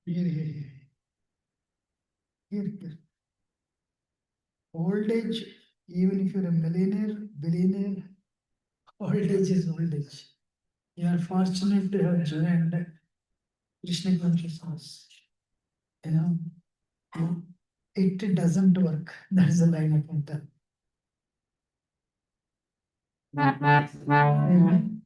Here, here. Old age, even if you're a millionaire, billionaire, old age is old age. You are fortunate to have joined Krishna consciousness. You know, it doesn't work. That is the line of mental. Amen.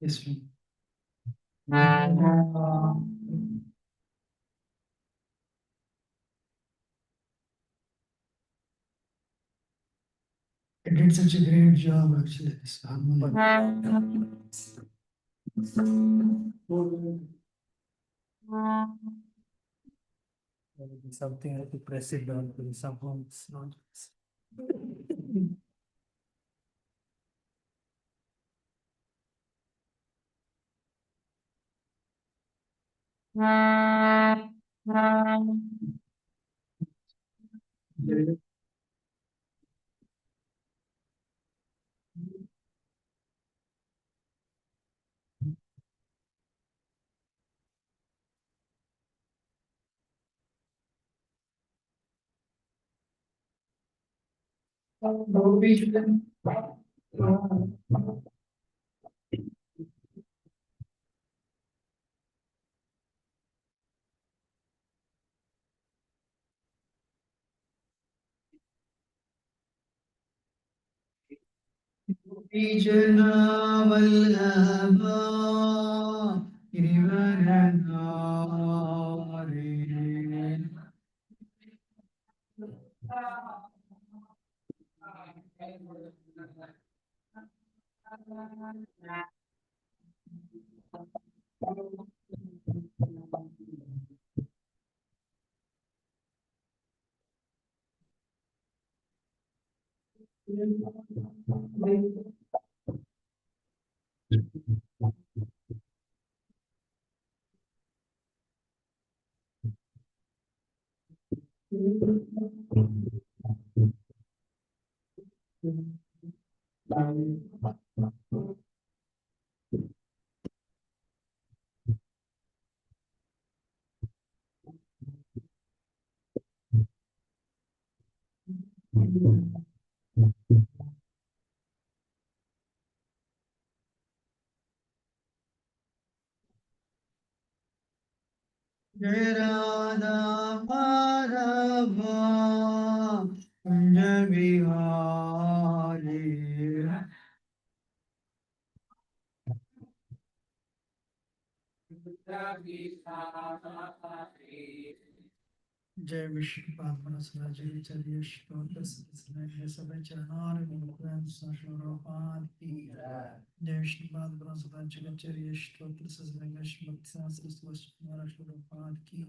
Yes, ma'am. It did such a great job, actually, this harmony. Something I have to press it down to somehow it's not. Vijnavallabha Girivaranare. Jai Radha Madhava Kunja Vihari. जय विष्णु पाद जय चलिए श्लोक सब चरणार विमुक्तन सशोरोपाद की जय विष्णु पाद जगच्चर्य श्लोक सस्मृत की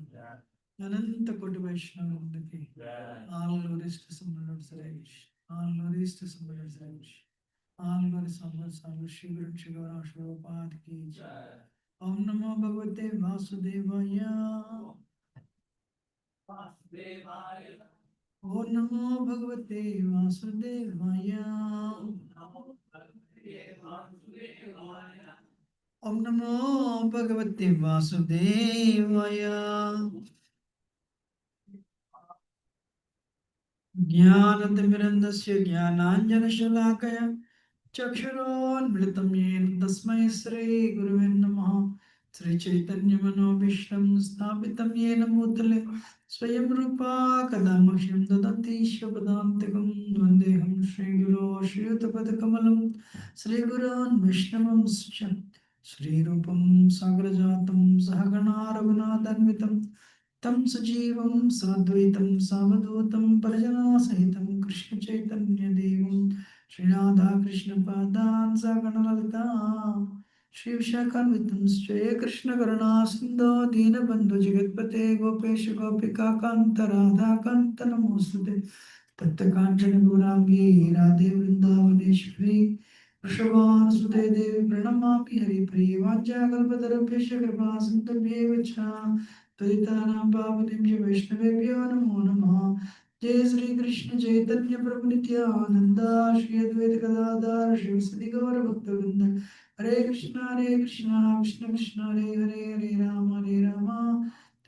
अनंत कोटि वैष्णव वृंद की all glories to Samad Saresh, all glories to Samad Saresh, all glories to Samad Shri Guru Shivara Shivapad ki jai. Om Namo Bhagavate Vasudevaya. Om Namo Bhagavate Vasudevaya. Om Namo Bhagavate Vasudevaya. ज्ञानतिमिरन्दस्य ज्ञानाञ्जनशलाकया चक्षुरोन्मिलितं येन तस्मै श्रीगुरुवे नमः श्रीचैतन्यमनोभीष्टं स्थापितं येन भूतले स्वयं रूपा कदा मह्यं ददति स्वपदान्तिकं वन्देऽहं श्रीगुरो श्रीयुतपदकमलं श्रीगुरोन् वैष्णवंश्च श्रीरूपं साग्रजातं सहगणा रघुनाथान्वितं तं सजीवं साद्वैतं सावधूतं परिजनसहितं कृष्णचैतन्यदेवं श्रीराधाकृष्णपादान् सगणललिता श्रीविशाखान्वितंश्च ये कृष्णकरुणासिन्धो दीनबन्धु जगत्पते गोपेश गोपिकान्त राधाकान्त नमोऽस्तुते तप्तकाञ्चन गौराङ्गी राधे वृन्दावनेश्वरी वृषभानुसुते देवी प्रणमामि हरिप्रिये वाञ्छाकल्पतरुभ्यश्च कृपा सिन्धुभ्येव च पतितानां पावनेभ्यो वैष्णवेभ्यो नमो नमः जय श्री कृष्ण चैतन्य प्रभु नित्यानंद श्री अद्वैत गदाधर शिवसदि गौर भक्तवृंद हरे कृष्णा कृष्ण कृष्ण हरे हरे हरे राम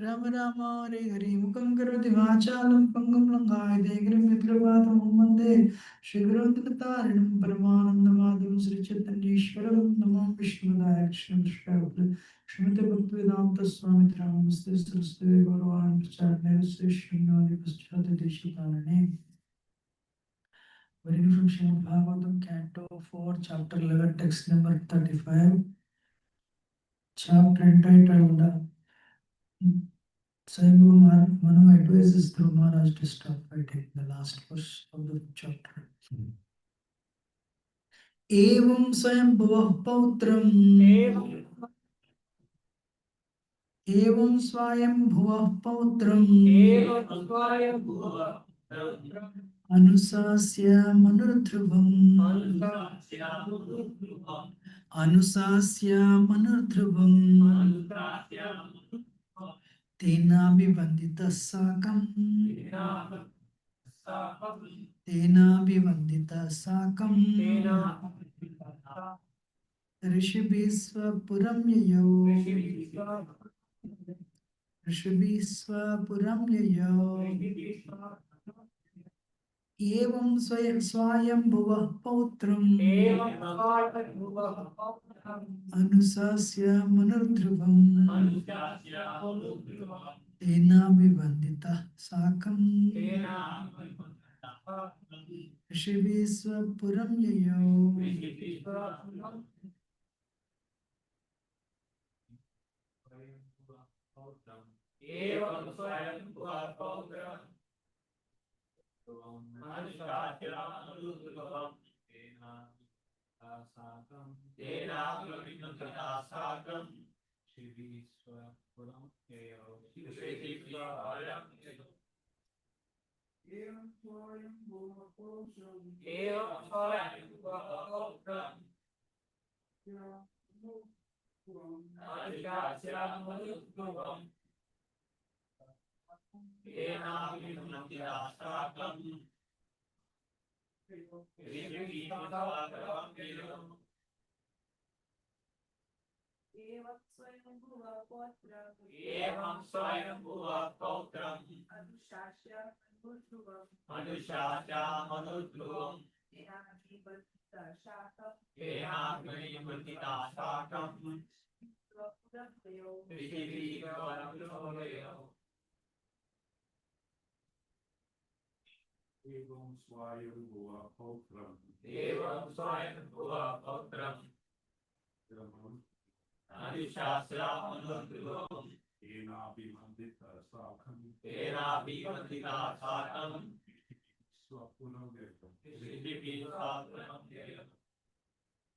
राम राम हरे हरे मुखं करोति वाचालं पंगुं लंघायते गिरिं यत्कृपातमहं वन्दे श्रीगुरुन्दिततारिणं परमानन्दमाधवं श्रीचैतन्येश्वरं नमो विष्णुदाय कृष्ण श्रीमते भक्तिवेदांत स्वामी नमस्ते सरस्वती भगवान प्रचार्य श्री श्रीनादि पश्चात देशिकारणे reading from Srimad Bhagavatam, Canto 4, Chapter 11, Text number 35, chapter entitled Swayambhu Manu advises Dhruva Maharaj to stop fighting, the last verse of the chapter. Evam Swayambhuvah Pautram एवं स्वयंभुवः पौत्रम् अनुशास्य मनुर्ध्रुवम् अनुशास्य मनुर्ध्रुवम् तेनाभिवन्दितः साकम् तेनाभिवन्दितः साकम् ऋषिभिः स्वपुरं ययौ ऋषिभिः स्वपुरं ययौ एवं स्वयंभुवः पौत्रम् अनुशास्य मनुर्ध्रुवम् तेनाभिवन्दितः साकम् ऋषिभिः स्वपुरं ययौ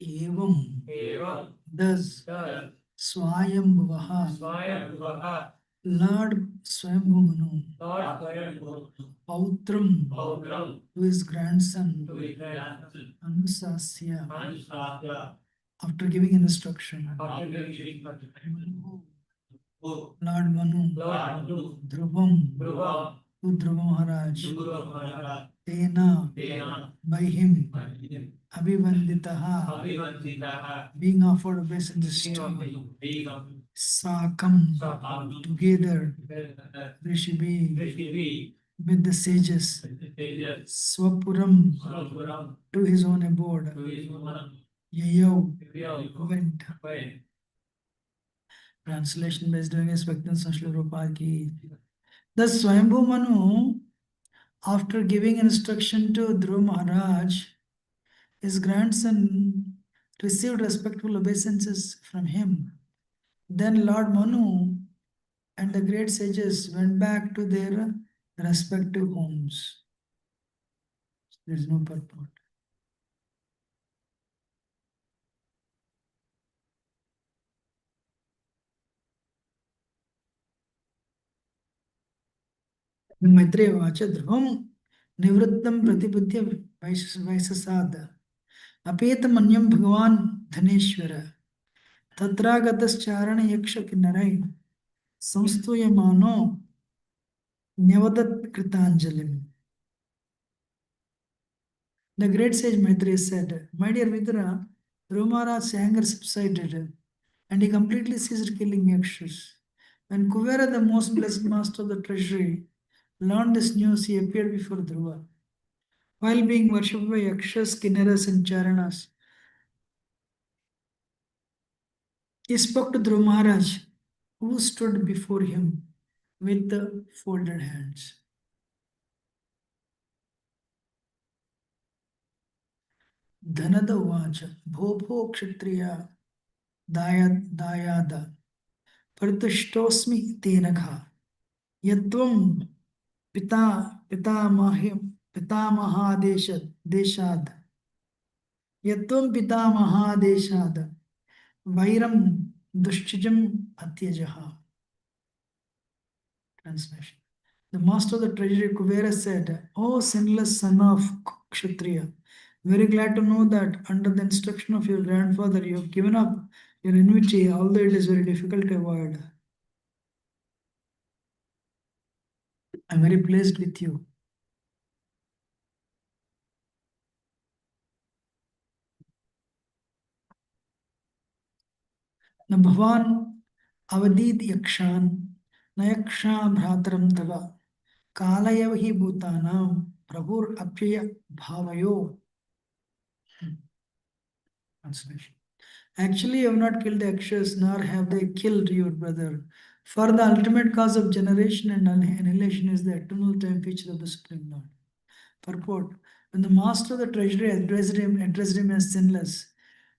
एवं thus Swayambhuvaha Lord Swayambhu Pautram to his grandson Anusasya after giving an instruction Lord Manu Dhruvam to Dhruva Maharaj Tena by him Abhivanditaha being offered obeisance to Sakam together Rishibi with the sages Swapuram to his own abode Yayav went. Translation based on expectance of Srila Prabhupada ki. Thus Swayambhu Manu, after giving instruction to Dhruva Maharaj, his grandson received respectful obeisances from him. Then Lord Manu and the great sages went back to their respective homes. There is no purport. Maitreya vacha dhruvam nivrittam pratibudhya vaisasad apetamanyam bhagavan dhaneshwara tatragatascharan yaksha kinnarai samstuyamano nyavadat kritanjalim. The great sage Maitreya said, "My dear Vidura, Dhrumaraj's anger subsided and he completely ceased killing yakshas. When Kuvera, the most blessed master of the treasury, learned this news, he appeared before Dhruva. While being worshipped by yakshas, kinnaras, and charanas, he spoke to Dhruva Maharaj, who stood before him with the folded hands. Dhanada Uvacha, Bho Kshatriya Dayada Partushtosmi Tenakha Yatvam पितामहादेश देशाद यत्त्वं पितामहादेशाद वैरम दुश्चिजम अत्यजः. Translation. The master of the treasury Kuvera said, "O sinless son of Kshatriya, very glad to know that under the instruction of your grandfather you have given up your enmity, although it is very difficult to avoid. I am very pleased with you." न भवान् अवदीत् यक्षान् न यक्षा भ्रातरं तव कालयव हि भूतानां प्रभुरप्यय भावयो. Translation. Actually, you have not killed the Yakshas, nor have they killed your brother. For the ultimate cause of generation and annihilation is the eternal time feature of the Supreme Lord. Purport. When the master of the treasury addressed him as sinless,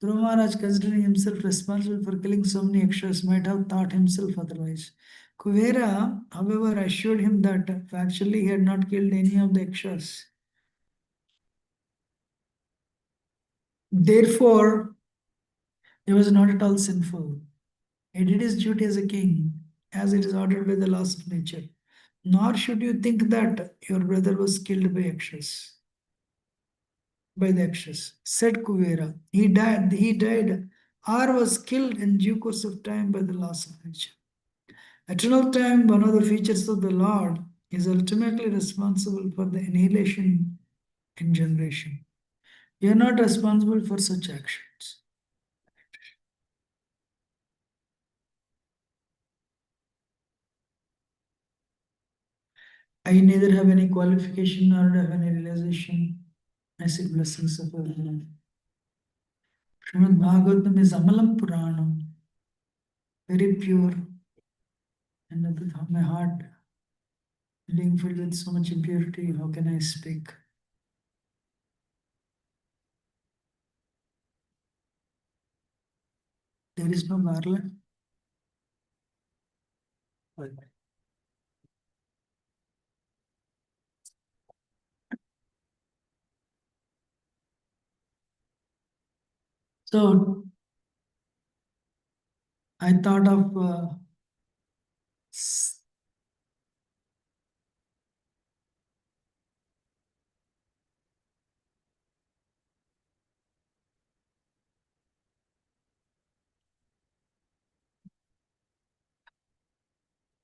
Dhruva Maharaj, considering himself responsible for killing so many Yakshas, might have thought himself otherwise. Kuvera, however, assured him that factually he had not killed any of the Yakshas. Therefore, he was not at all sinful. He did his duty as a king, as it is ordered by the laws of nature. Nor should you think that your brother was killed by Yakshas. By the Yakshas, said Kuvera. He died, or was killed in due course of time by the laws of nature. Eternal time, one of the features of the Lord, is ultimately responsible for the annihilation and generation. You are not responsible for such actions. I neither have any qualification nor have any realization. I seek blessings of everyone. Srimad Bhagavatam is Amalam Puranam, very pure, and with my heart being filled with so much impurity, how can I speak? There is no garland. So I thought of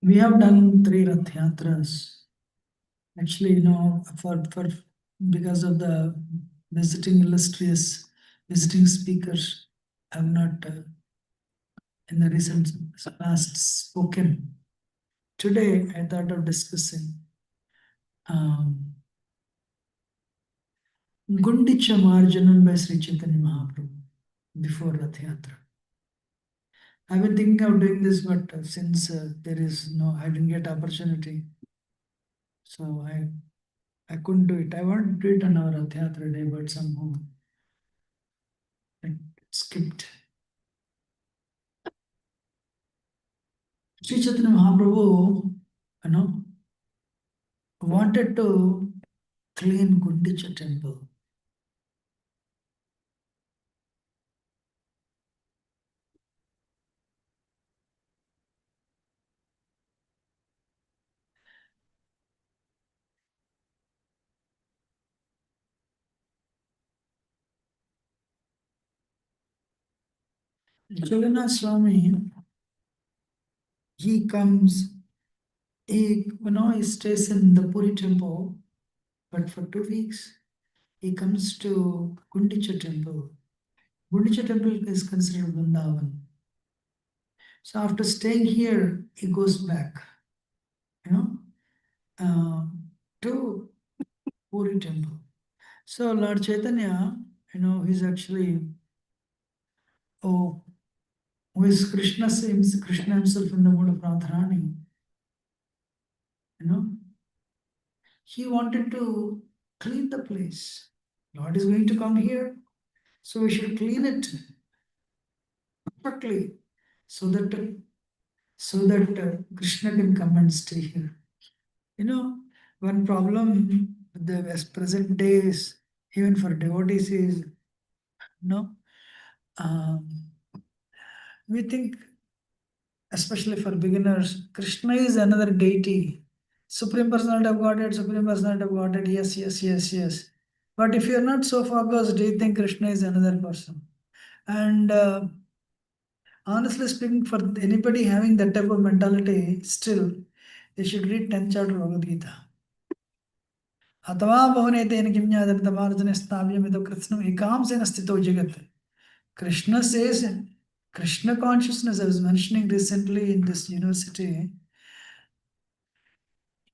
we have done 3 Rath Yatras. Actually, for because of the visiting illustrious visiting speakers, I have not in the recent past spoken. Today, I thought of discussing Gundicha Marjanam by Sri Chaitanya Mahaprabhu before Rath Yatra. I've been thinking of doing this, but since there is no, I didn't get opportunity, so I couldn't do it. I wanted to do it on our Rath Yatra day, but somehow it skipped. Sri Chaitanya Mahaprabhu, wanted to clean Gundicha temple. Jagannath Swami, he comes, he stays in the Puri temple, but for 2 weeks. he comes to Gundicha temple. Gundicha temple is considered Vrindavan. So after staying here, he goes back, you know, to Puri temple. So Lord Chaitanya, he's actually, oh, who is Krishna himself in the mode of Radharani, you know, he wanted to clean the place. Lord is going to come here, so we should clean it perfectly so that Krishna can come and stay here. One problem with the present days, even for devotees, is no. Um, we think, especially for beginners, Krishna is another deity. Supreme Personality of Godhead, Supreme Personality of Godhead, yes, yes, yes, yes. But if you're not so focused, do you think Krishna is another person? And honestly speaking, for anybody having that type of mentality, still, they should read 10th chapter of Bhagavad Gita. अथवा बहुनेतेन किं ज्ञातमिदमार्जने स्थाव्यमिदो कृत्स्नम् एकांसेन स्थितो जगत्. Krishna says, Krishna consciousness, I was mentioning recently in this university,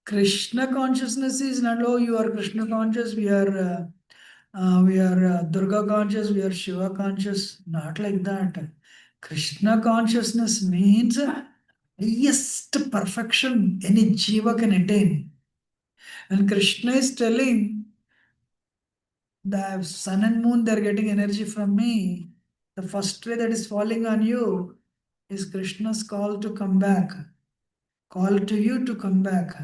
Krishna consciousness is not, oh, you are Krishna conscious, we are Durga conscious, we are Shiva conscious, not like that. Krishna consciousness means highest perfection any jiva can attain. And Krishna is telling, the sun and moon, they're getting energy from me. The first ray that is falling on you is Krishna's call to come back, call to you to come back.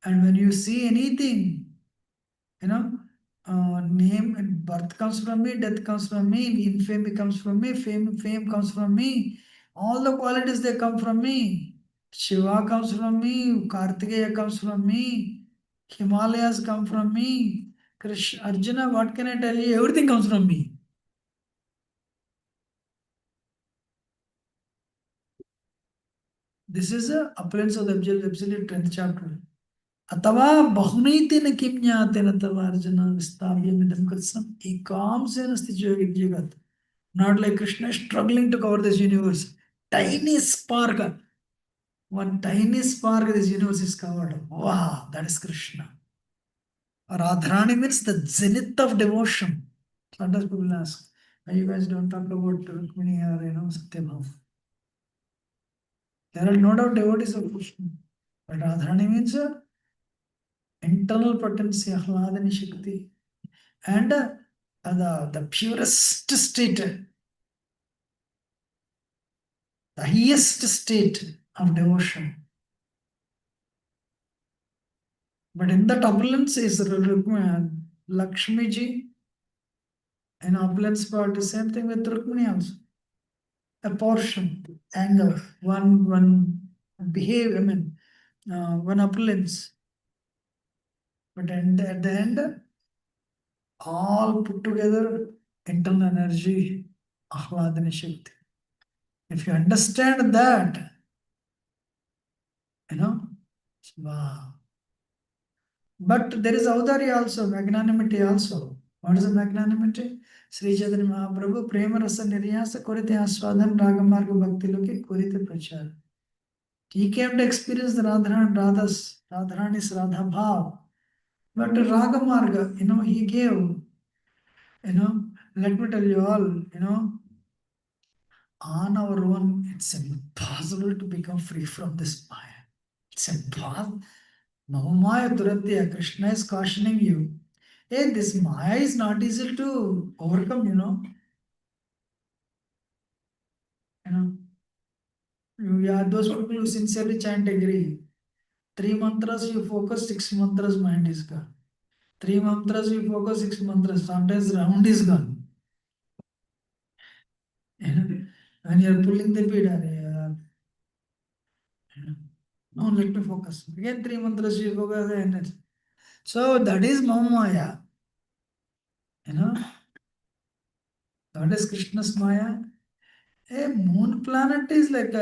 And when you see anything, you know, name and birth comes from me, death comes from me, infamy comes from me, fame comes from me. All the qualities they come from me. Shiva comes from me, Kartikeya comes from me, Himalayas come from me. Krishna, Arjuna, what can I tell you? Everything comes from me. This is a appearance of the absolute 10th chapter. अथवा बहुनैतेन किं ज्ञातेन तव अर्जुन विस्थाप्यमिदं कृत्स्नम् एकांसेन स्थितो जगत्. Not like Krishna struggling to cover this universe. Tiny spark, one tiny spark of this universe is covered. Wow, that is Krishna. Radharani means the zenith of devotion. Sometimes people ask, why you guys don't talk about Rukmini or Satyabhama? There are no doubt devotees of Krishna. But Radharani means internal potency, Ahladani Shakti. And the purest state, the highest state of devotion. But in that opulence is Lakshmi ji, and opulence part the same thing with Rukmini also. A portion, anger, one behave, one opulence. But at the end, all put together, internal energy, Ahladani Shakti. If you understand that, wow. But there is Audari also, magnanimity also. What is the magnanimity? Sri Chaitanya Mahaprabhu, Prema Rasa Niryasa Kurite Aswadhan Ragamarga Bhakti Loki Kurite Prachar. He came to experience the Radharani's Radha Bhav. But Ragamarga, he gave, let me tell you all, on our own, it's impossible to become free from this Maya. It's impossible. No Maya Duratya, Krishna is cautioning you. Hey, this Maya is not easy to overcome, You know, yeah, those people who sincerely chant agree. 3 mantras you focus, 6 mantras mind is gone. 3 mantras you focus, 6 mantras. Sometimes round is gone. When you're pulling the bead, no, let me focus. Again, 3 mantras you focus, so that is Maya. That is Krishna's Maya. A moon planet is like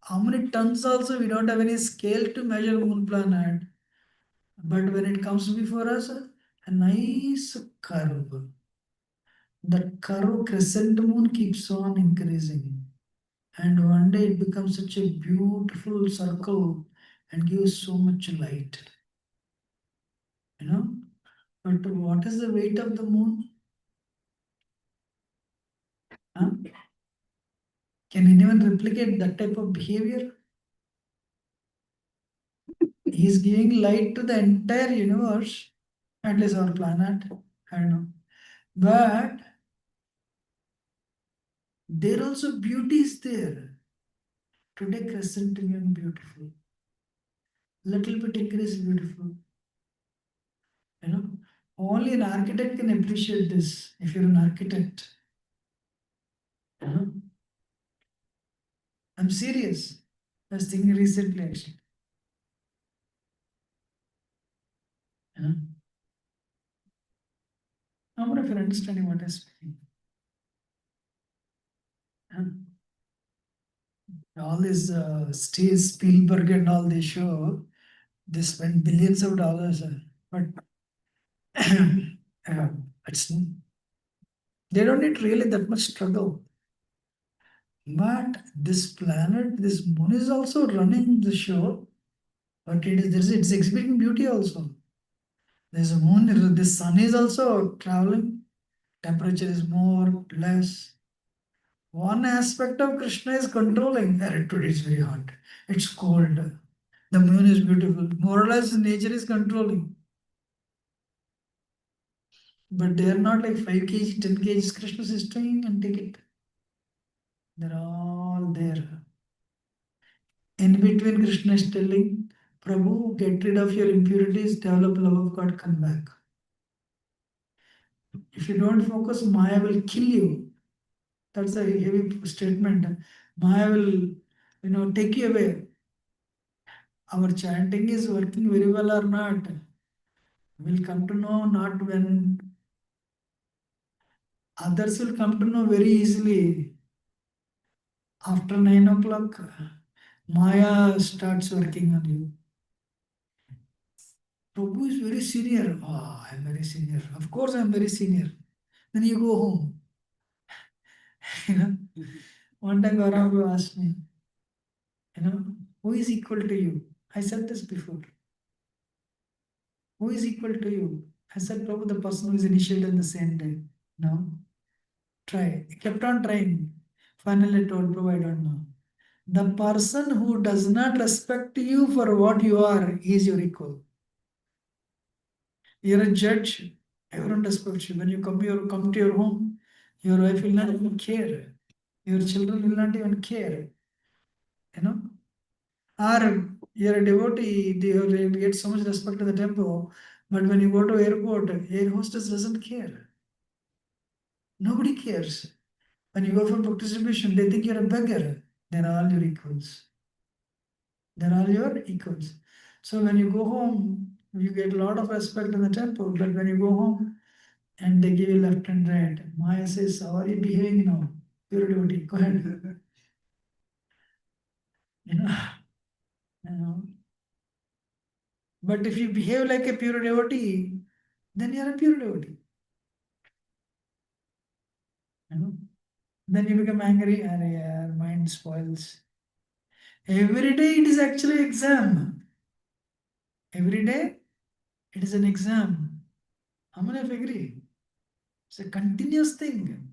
how many tons also we don't have any scale to measure moon planet. But when it comes before us, a nice curve. The curve crescent moon keeps on increasing. And one day it becomes such a beautiful circle and gives so much light. You know? But what is the weight of the moon? Huh? Can anyone replicate that type of behavior? He's giving light to the entire universe, at least our planet. I don't know. But there also beauty is there. Today crescent moon beautiful. Little bit increase beautiful. You know, only an architect can appreciate this. If you're an architect, you know? I'm serious. I was thinking recently actually. You know? I wonder if you're understanding what I'm speaking. You know? All this Steve Spielberg and all they show, they spend billions of dollars, but uh, it's they don't need really that much struggle. But this planet, this moon is also running the show, but it's exhibiting beauty also. There's a moon, the sun is also traveling. Temperature is more, less. One aspect of Krishna is controlling. Today it's very hot. It's cold. The moon is beautiful. More or less, nature is controlling. But they are not like 5 kg, 10 kgs. Krishna is staying and take it. They're all there. In between, Krishna is telling, Prabhu, get rid of your impurities, develop love of God, come back. If you don't focus, Maya will kill you. That's a heavy statement. Maya will, take you away. Our chanting is working very well or not. We'll come to know not when others will come to know very easily. After 9 o'clock, Maya starts working on you. Prabhu is very senior. Ah, I'm very senior. Of course, I'm very senior. Then you go home. You know, one time Gaurav asked me, you know, who is equal to you? I said this before. Who is equal to you? I said, Prabhu, the person who is initiated in the same day. No, try. I kept on trying. Finally, I told Prabhu, I don't know. The person who does not respect you for what you are is your equal. You're a judge. Everyone respects you. When you come to your home, your wife will not even care. Your children will not even care. You know? Or you're a devotee, you get so much respect in the temple, but when you go to airport, air hostess doesn't care. Nobody cares. When you go for book distribution, they think you're a beggar. They're all your equals. They're all your equals. So when you go home, you get a lot of respect in the temple, but when you go home and they give you left and right, Maya says, how are you behaving now? Pure devotee, go ahead. You know, you know. But if you behave like a pure devotee, then you're a pure devotee. You know? Then you become angry and your mind spoils. Every day it is actually exam. Every day it is an exam. How many of you agree? It's a continuous thing.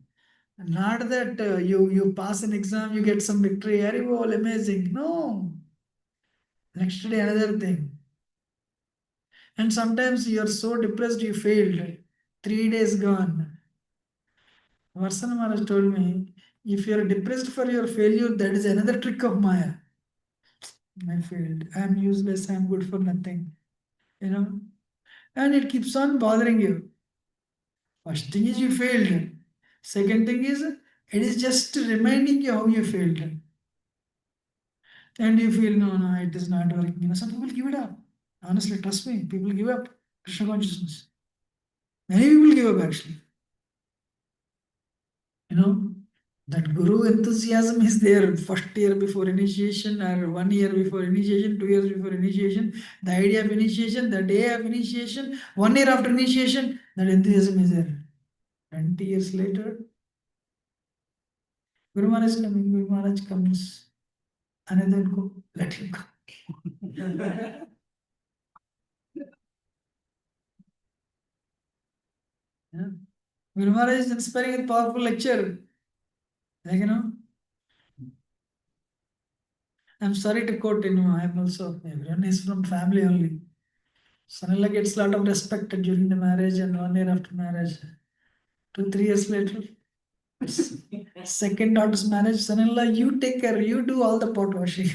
Not that you pass an exam, you get some victory, all amazing. No. Next day another thing. And sometimes you are so depressed you failed. 3 days gone. Varsana Maharaj told me, if you are depressed for your failure, that is another trick of Maya. I failed. I am useless. I am good for nothing. You know, and it keeps on bothering you. First thing is you failed. Second thing is it is just reminding you how you failed. And you feel no, it is not working. Some people give it up. Honestly, trust me, people give up Krishna consciousness. Many people give up actually. You know, That guru enthusiasm is there first year before initiation or 1 year before initiation, 2 years before initiation, the idea of initiation, the day of initiation, 1 year after initiation, that enthusiasm is there. 20 years later, Guru Maharaj coming, Guru Maharaj comes, another go, let him go. Yeah. Guru Maharaj is inspiring with powerful lecture. Like, I'm sorry to quote, I'm also, everyone is from family only. Son-in-law gets a lot of respect during the marriage and 1 year after marriage. 2, 3 years later, second daughter's marriage, son-in-law, you take care, you do all the pot washing.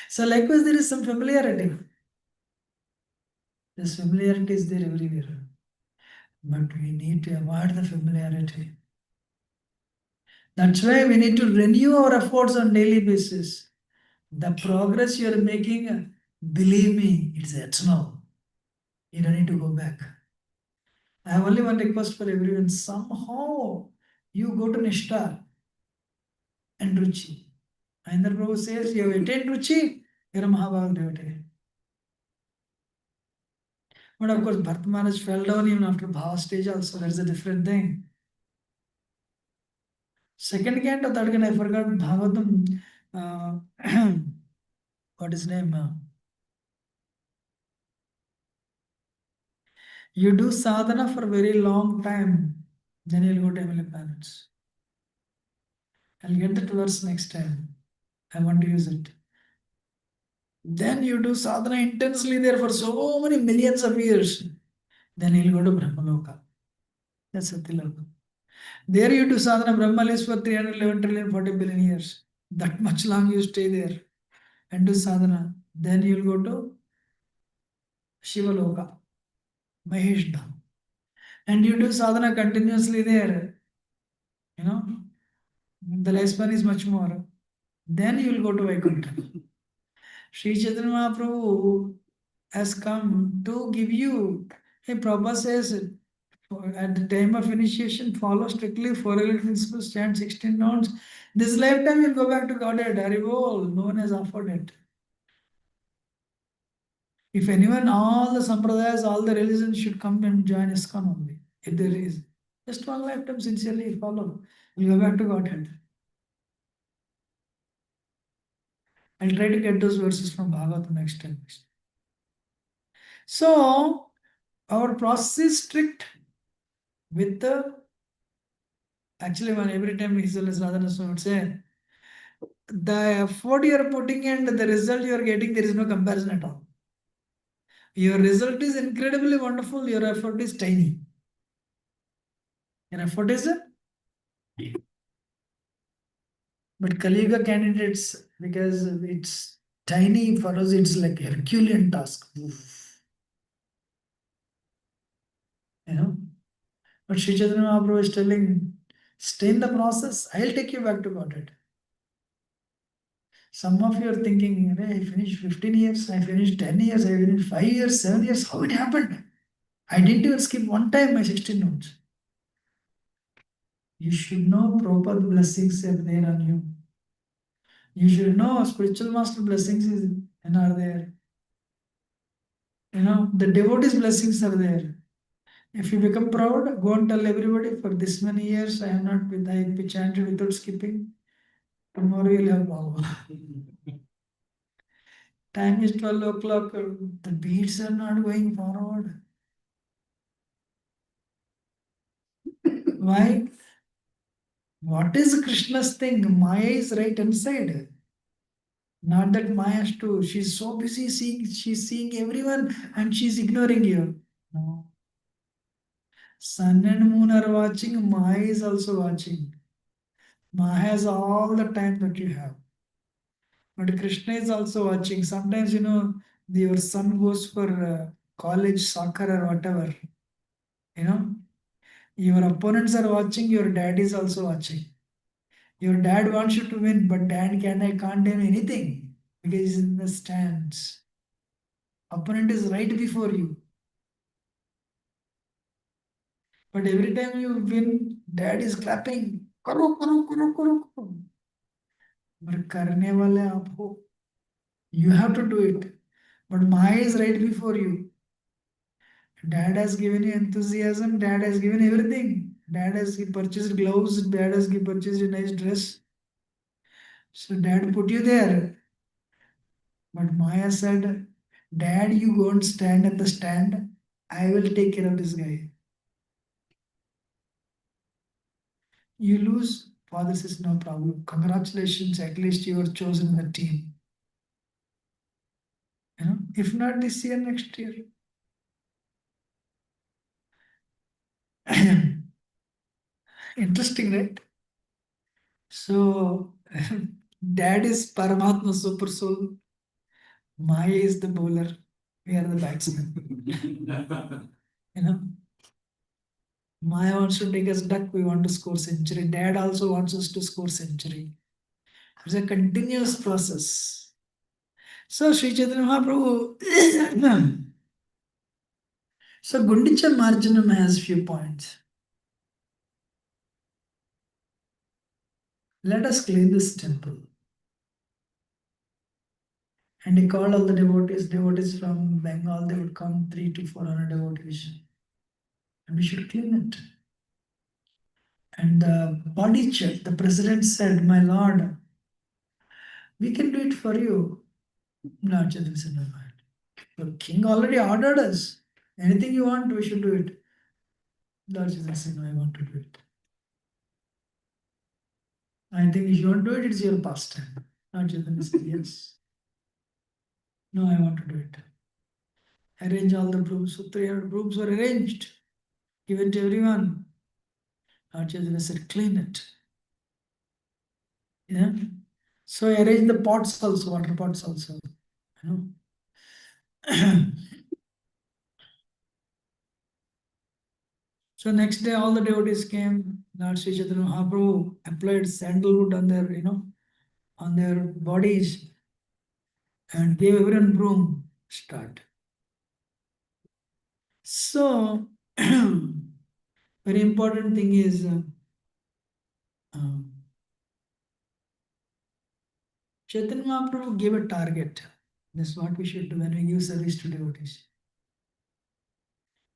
So likewise, there is some familiarity. This familiarity is there everywhere. But we need to avoid the familiarity. That's why we need to renew our efforts on daily basis. The progress you are making, believe me, it's eternal. You don't need to go back. I have only one request for everyone. Somehow you go to Nishta and Ruchi. Ayendra Prabhu says you have attained Ruchi, you're a Mahabhag devotee. But of course, Bharat Maharaj fell down even after Bhava stage also. That's a different thing. Second canto, third canto, I forgot Bhagavatam. What is his name? You do sadhana for a very long time, then you'll go to heavenly planets. I'll get that verse next time. I want to use it. Then you do sadhana intensely there for so many millions of years. Then you'll go to Brahmaloka. That's Satyaloka. There you do sadhana Brahma lives for 311 trillion 40 billion years. That much long you stay there and do sadhana. Then you'll go to Shivaloka, Mahesh Dham. And you do sadhana continuously there. You know, the lifespan is much more. Then you will go to Vaikuntha. Sri Chaitanya Mahaprabhu has come to give you. Hey, Prabhupada says at the time of initiation, follow strictly 4 principles, chant 16 rounds. This lifetime you'll go back to Godhead. Haribol, no one has offered it. If anyone, all the sampradayas, all the religions should come and join ISKCON only. If there is. Just one lifetime sincerely follow. You'll go back to Godhead. I'll try to get those verses from Bhagavatam next time. So, our process is strict with the actually when every time His Holiness Radhana Swami would say the effort you are putting and the result you are getting, there is no comparison at all. Your result is incredibly wonderful, your effort is tiny. Your effort is but Kali Yuga candidates, because it's tiny for us, it's like Herculean task. Oof. You know? But Sri Chaitanya Mahaprabhu is telling, stay in the process, I'll take you back to Godhead. Some of you are thinking, hey, I finished 15 years, I finished 10 years, I finished 5 years, 7 years. How it happened? I didn't even skip one time my 16 notes. You should know proper blessings are there on you. You should know spiritual master blessings is and are there. The devotees' blessings are there. If you become proud, go and tell everybody for this many years I have not been, I chanted without skipping. Tomorrow you'll have power. Time is 12 o'clock, the beats are not going forward. Why? What is Krishna's thing? Maya is right inside. Not that Maya too. She's so busy seeing, she's seeing everyone and she's ignoring you. No. Sun and moon are watching, Maya is also watching. Maya has all the time that you have. But Krishna is also watching. Sometimes, your son goes for college, soccer, or whatever. You know, your opponents are watching, your dad is also watching. Your dad wants you to win, but dad can't do anything because he's in the stands. Opponent is right before you. But every time you win, dad is clapping. करो करो करो करो करो, पर करने वाले आप हो. You have to do it. But Maya is right before you. Dad has given you enthusiasm. Dad has given everything. Dad has purchased gloves. Dad has purchased a nice dress. So dad put you there. But Maya said, Dad, you go and stand at the stand. I will take care of this guy. You lose. Father says, no problem. Congratulations. At least you are chosen in the team. If not this year, next year. Interesting, right? So, dad is Paramatma super soul. Maya is the bowler. We are the batsmen. you know, Maya wants to take us duck. We want to score century. Dad also wants us to score century. It's a continuous process. So, Sri Chaitanya Mahaprabhu. So, Gundicha Marjanam has few points. Let us clean this temple. And he called all the devotees from Bengal, they would come 300 to 400 devotees. And we should clean it. And the body check, the president said, My lord, we can do it for you. Lord Chandra said, No, the king already ordered us. Anything you want, we should do it. Lord Chandra said, No, I want to do it. I think if you want to do it, it's your pastime. Lord Chandra said, Yes. No, I want to do it. Arrange all the brooms. So 300 brooms were arranged, given to everyone. Lord Chandra said, Clean it. Yeah. So I arrange the pots also, water pots also. You know. So next day all the devotees came. Lord Sri Chaitanya Mahaprabhu applied sandalwood on their, on their bodies and gave everyone broom. Start. So very important thing is um, Chaitanya Mahaprabhu gave a target. This is what we should do when we give service to devotees.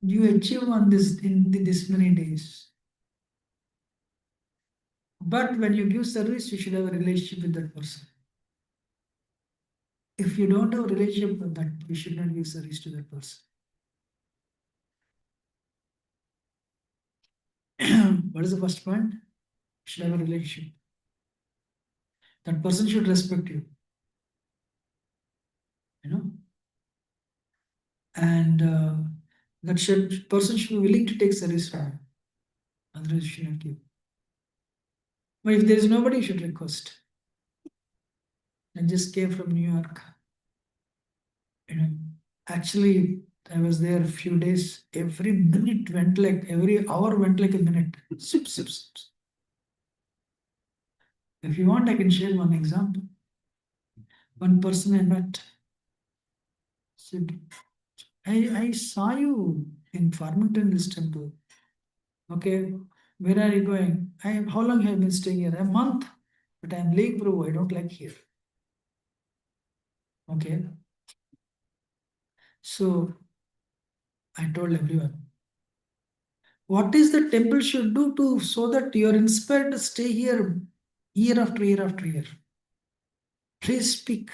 You achieve on this in this many days. But when you give service, you should have a relationship with that person. If you don't have a relationship with that, you should not give service to that person. What is the first point? You should have a relationship. That person should respect you. You know, and person should be willing to take service from you. Otherwise, you should not give. But if there is nobody, you should request. I just came from New York. You know, actually, I was there a few days. Every minute went like every hour went like a minute. Sip, sip, sip. If you want, I can share one example. One person I met said, I saw you in Farmington this temple. Okay, where are you going? How long have you been staying here? A month, but I'm leaving, bro. I don't like here. Okay, so I told everyone, what is the temple should do to so that you're inspired to stay here year after year after year? Please speak.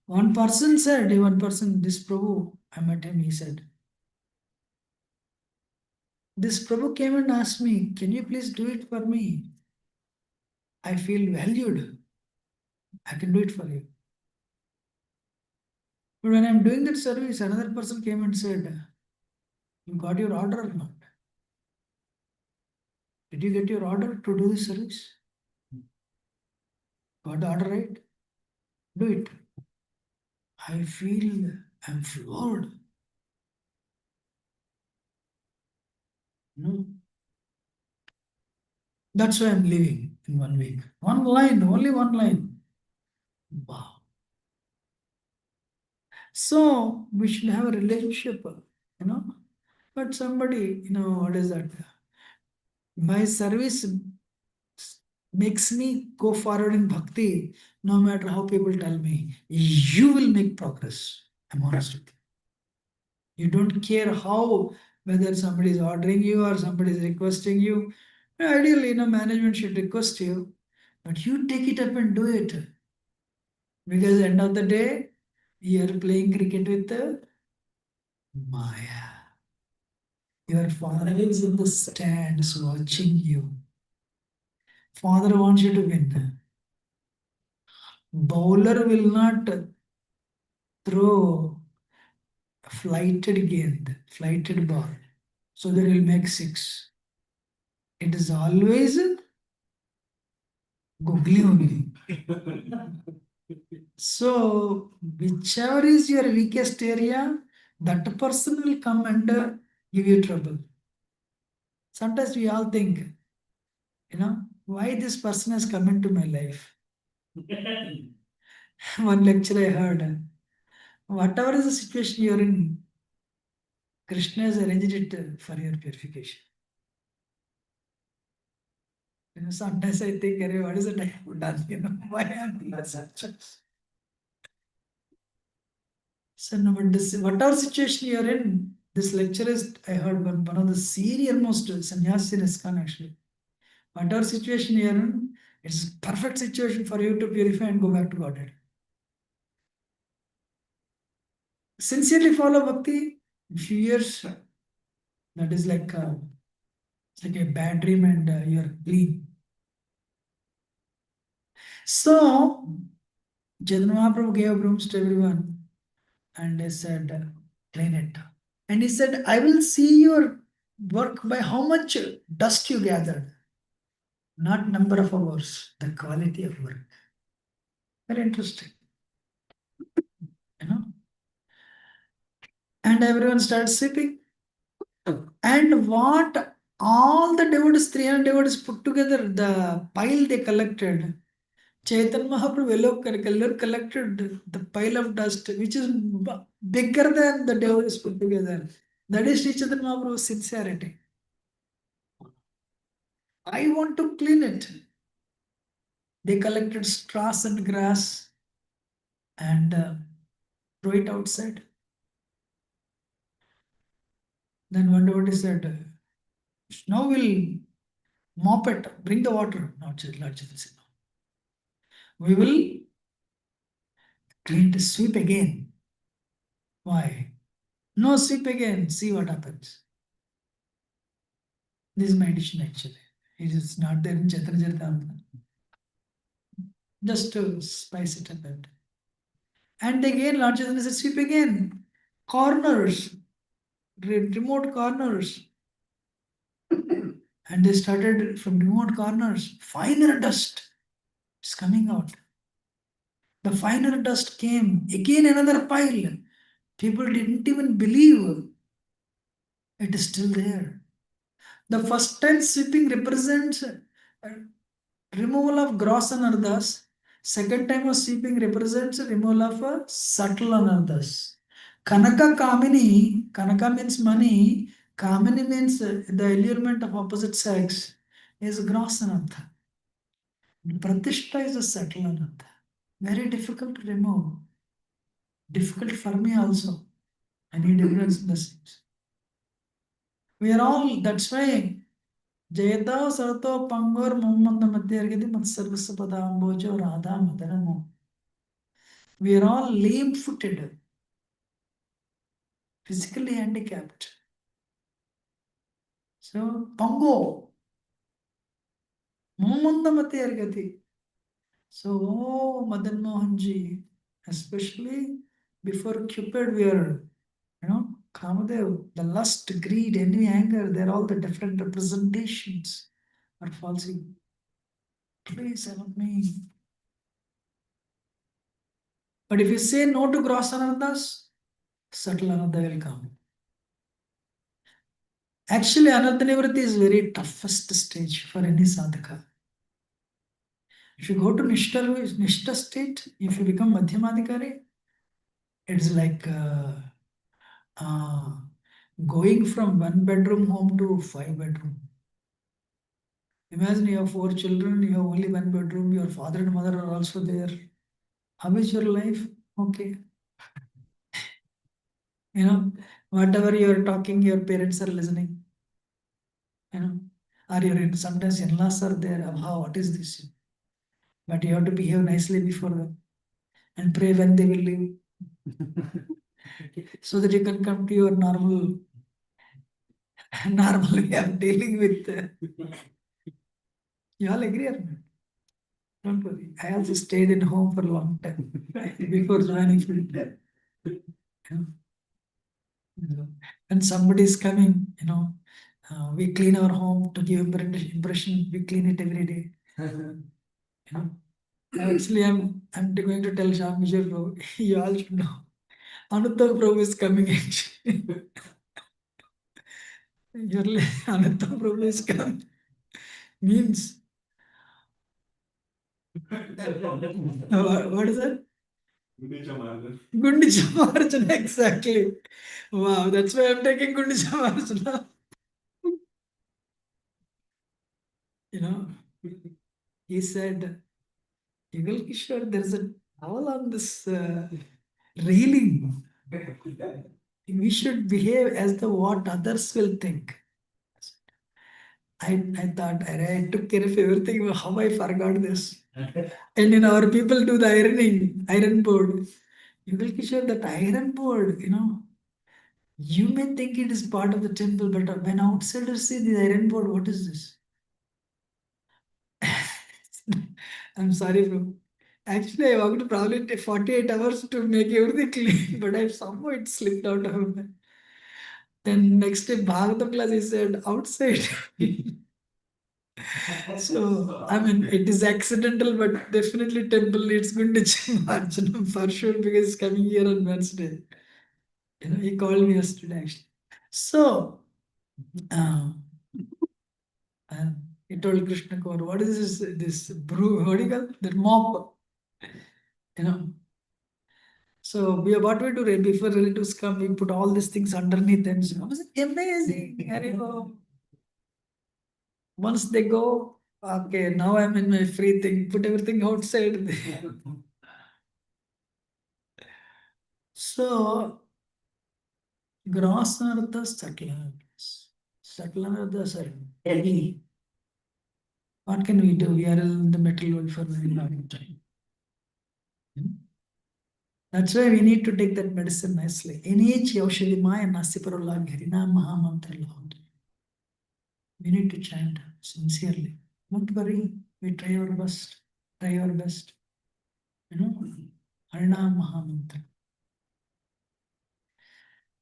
One person said, this Prabhu, I met him, he said, this Prabhu came and asked me, can you please do it for me? I feel valued. I can do it for you. But when I'm doing that service, another person came and said, you got your order or not? Did you get your order to do this service? Got the order right? Do it. I feel I'm floored. No. That's why I'm leaving in 1 week. One line, only one line. Wow. So we should have a relationship, you know. But somebody, what is that? My service makes me go forward in bhakti, no matter how people tell me. You will make progress. I'm honest with you. You don't care how, whether somebody is ordering you or somebody is requesting you. Ideally, management should request you, but you take it up and do it. Because end of the day, you are playing cricket with the Maya. Your father is in the stands watching you. Father wants you to win. Bowler will not throw flighted ball, so that he'll make six. It is always googly only. So, whichever is your weakest area, that person will come and give you trouble. Sometimes we all think, why this person has come into my life? One lecture I heard, whatever is the situation you're in, Krishna has arranged it for your purification. Sometimes I think, what is it I have done? Why am I such? So, no, but whatever situation you're in, this lecture is, I heard one of the senior most sannyasi in ISKCON actually. Whatever situation you're in, it's a perfect situation for you to purify and go back to Godhead. Sincerely follow bhakti, in few years, that is like it's like a bad dream and you're clean. So, Chaitanya Mahaprabhu gave brooms to everyone and they said, clean it. And he said, I will see your work by how much dust you gathered, not number of hours, the quality of work. Very interesting, you know. And everyone starts sweeping. And what all the devotees, 300 devotees put together, the pile they collected, Chaitanya Mahaprabhu yellow color collected the pile of dust, which is bigger than the devotees put together. That is Sri Chaitanya Mahaprabhu's sincerity. I want to clean it. They collected straws and grass and throw it outside. Then one devotee said, now we'll mop it, bring the water. Lord Chaitanya said, no. We will clean the sweep again. Why? No, sweep again, see what happens. This is my addition actually. It is not there in Chaitanya Charitamrita. Just to spice it up a bit. And again, Lord Chaitanya said, sweep again. Corners, remote corners. And they started from remote corners. Finer dust is coming out. The finer dust came. Again, another pile. People didn't even believe it is still there. The first time sweeping represents removal of gross anarthas. Second time of sweeping represents removal of subtle anarthas. Kanaka Kamini, Kanaka means money, Kamini means the allurement of opposite sex, is gross anartha. Pratishta is a subtle anartha. Very difficult to remove. Difficult for me also. I need everyone's blessings. We are all, that's why Jayata Sarto Pangor Mumanda Matyargati Mat Sarvasapada Ambojo Radha Madanamo. We are all lame footed, physically handicapped. So, Pango Mumanda Matyargati. So, oh, Madan Mohanji, especially before Cupid, we are, Kamadev, the lust, greed, envy, anger, they're all the different representations are falsing. Please help me. But if you say no to gross anarthas, subtle anartha will come. Actually, anartha nivritti is very toughest stage for any sadhaka. If you go to Nishta state, if you become Madhyamadikari, it's like going from 1 bedroom home to 5 bedroom. Imagine you have four children, you have only one bedroom, your father and mother are also there. How is your life? Okay. You know, whatever you are talking, your parents are listening. You know, or sometimes in-laws are there. How, what is this? But you have to behave nicely before them and pray when they will leave so that you can come to your normal, normal way of dealing with. You all agree or not? Don't worry. I also stayed in home for a long time before joining field. When somebody is coming, we clean our home to give impression. We clean it every day. You know. Actually, I'm going to tell Sham Vijay Prabhu, you all should know. Anutta Prabhu is coming actually. Anutta Prabhu is coming. Means, what is that? Gundicha Marjana, exactly. Wow, that's why I'm taking Gundicha Marjana. You know, he said, Yugal Kishore, there's a towel on this railing. We should behave as the what others will think. I thought I took care of everything. How I forgot this? And our people do the iron board. Yugal Kishore, that iron board, you may think it is part of the temple, but when outsiders see the iron board, what is this? I'm sorry, bro. Actually, I worked probably 48 hours to make everything clean, but I somehow it slipped out of me. Then next day, Bhagavatam class, he said, outside. So, I mean, it is accidental, but definitely temple needs Gundicha Marjanam for sure because he's coming here on Wednesday. He called me yesterday actually. So, uh, he told Krishna Kumar, what is this brew, what do you call it? That mop, you know. So what we do right before relatives come, we put all these things underneath them. So it was amazing. Once they go, okay, now I'm in my free thing, put everything outside. So gross anartha, subtle anarthas. Subtle anarthas are heavy. What can we do? We are in the metal world for a very long time. That's why we need to take that medicine nicely. Enichi Aushadimaya Nasiparulla Harina Mahamantra Lord. We need to chant sincerely. Don't worry, we try our best. Try our best. Harina Mahamantra.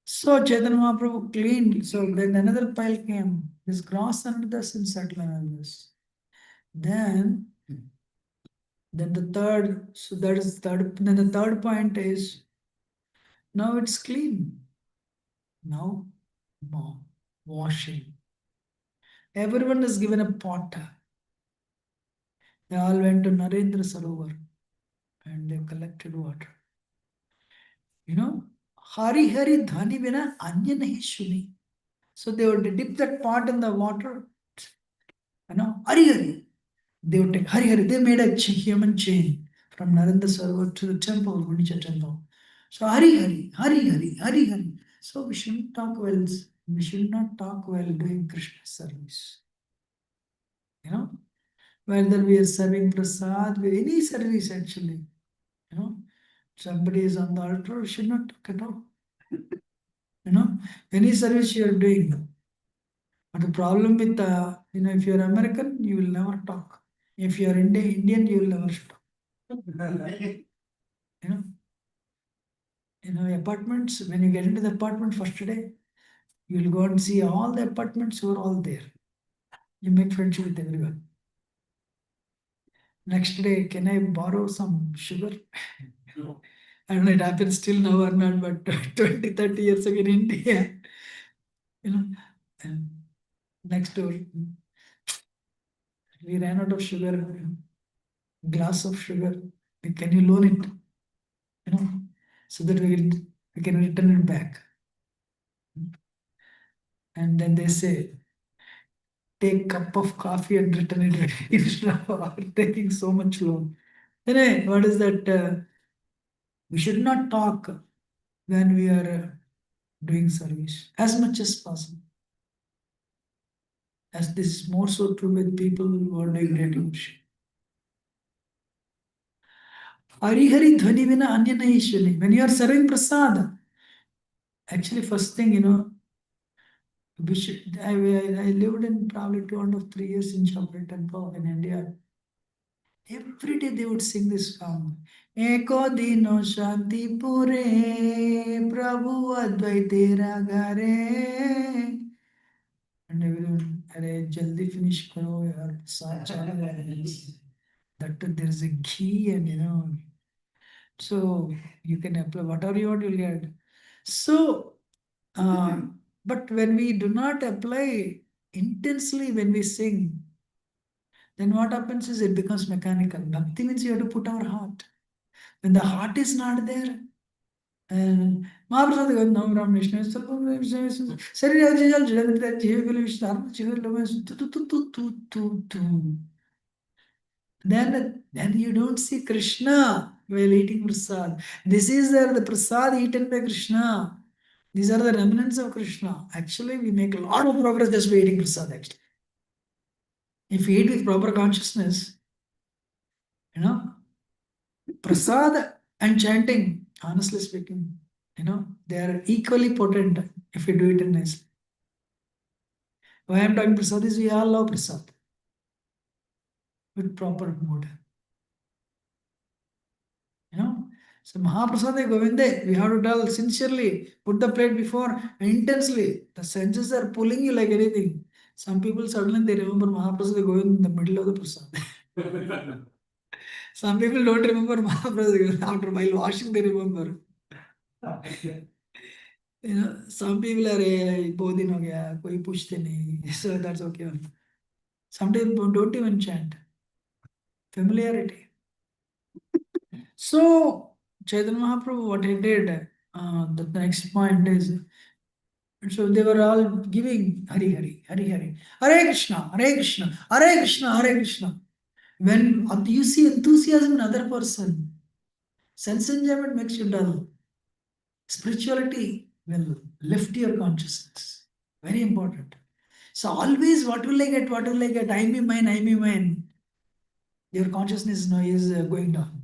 So Chaitanya Mahaprabhu cleaned. So then another pile came. This gross another and subtle another. Then the third, so that is third. Then the third point is now it's clean. Now more washing. Everyone is given a pot. They all went to Narendra Sarovar and they collected water. Hari Hari Dhani Vina Anya Nahi Shuni. So they would dip that pot in the water. Hari Hari. They would take Hari Hari. They made a human chain from Narendra Sarovar to the temple, Gundicha temple. So Hari Hari, Hari Hari, Hari Hari. So we shouldn't talk well. We should not talk while doing Krishna service. Whether we are serving prasad, any service actually. Somebody is on the altar, we should not talk at all. Any service you are doing. But the problem with, if you're American, you will never talk. If you're Indian, you will never talk. you know, apartments, when you get into the apartment first day, you will go and see all the apartments who are all there. You make friendship with everyone. Next day, can I borrow some sugar? I don't know, it happens still now or not, but 20, 30 years ago in India, you know, and next door, we ran out of sugar, glass of sugar. Can you loan it? So that we can return it back. And then they say, take cup of coffee and return it instead of taking so much loan. Anyway, what is that? We should not talk when we are doing service as much as possible. As this is more so true with people who are doing great worship. Hari Hari Dhvani Vina Anya Nahi Shuni. When you are serving prasad, actually, first thing, we should, I lived in probably 2.5 3 years in Chapel Temple in India. Every day they would sing this song. Eko dino shanti pure, Prabhu Advaite Ragare. And everyone, अरे जल्दी finish करो यार साथ चला है. That there is a key and so you can apply whatever you want, you'll get. So, uh, but when we do not apply intensely when we sing, then what happens is it becomes mechanical. Bhakti means you have to put our heart. When the heart is not there, and Mahaprasad goes, no, Ram Vishnu, Sari Rajal Jal Jivil Vishnu, Jivil then you don't see Krishna while eating prasad. This is the prasad eaten by Krishna. These are the remnants of Krishna. Actually, we make a lot of progress just by eating prasad. Actually, if we eat with proper consciousness, prasad and chanting, honestly speaking, they are equally potent if we do it in nicely. Why I'm talking prasad is we all love prasad with proper mood. So Mahaprasade Govinde, we have to tell sincerely, put the plate before intensely. The senses are pulling you like anything. Some people suddenly they remember Mahaprasade Govind in the middle of the prasad. Some people don't remember Mahaprasade after while washing they remember. Some people are बहुत दिन हो गया कोई पूछते नहीं, so that's okay. Some people don't even chant. Familiarity. So Chaitanya Mahaprabhu, what he did, the next point is, so they were all giving Hari Hari, Hari Hari, Hare Krishna, Hare Krishna, Hare Krishna, Hare Krishna. When you see enthusiasm in another person, sense enjoyment makes you dull. Spirituality will lift your consciousness. Very important. So always, what will I get? What will I get? I be mine, I be mine. Your consciousness now is going down.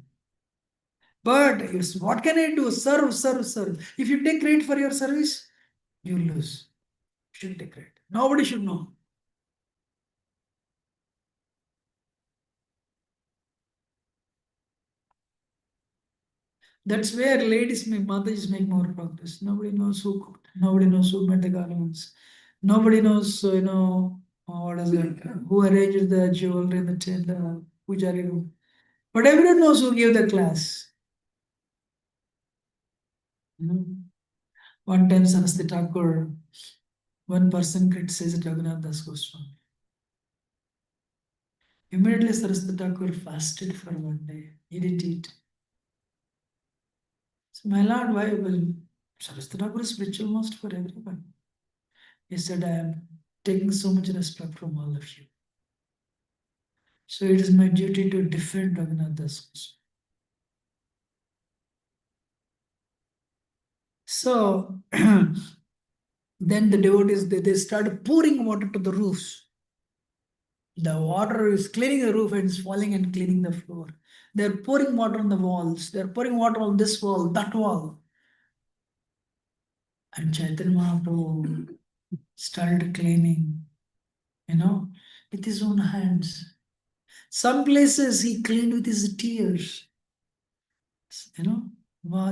But what can I do? Serve, serve, serve. If you take credit for your service, you lose. You shouldn't take credit. Nobody should know. That's where ladies make, mothers make more progress. Nobody knows who cooked. Nobody knows who made the garments. Nobody knows, what is that? Who arranged the jewelry in the pujari room. But everyone knows who gave the class. One time, Saraswati Thakur, one person criticized Raghunath Das Goswami. Immediately, Saraswati Thakur fasted for one day. He didn't eat. So, my lord, why? Well, Saraswati Thakur is spiritual master for everyone. He said, I am taking so much respect from all of you. So it is my duty to defend Raghunath Das Goswami. So then the devotees, they started pouring water to the roofs. The water is cleaning the roof and it's falling and cleaning the floor. They're pouring water on the walls. They're pouring water on this wall, that wall. And Chaitanya Mahaprabhu started cleaning, with his own hands. Some places he cleaned with his tears.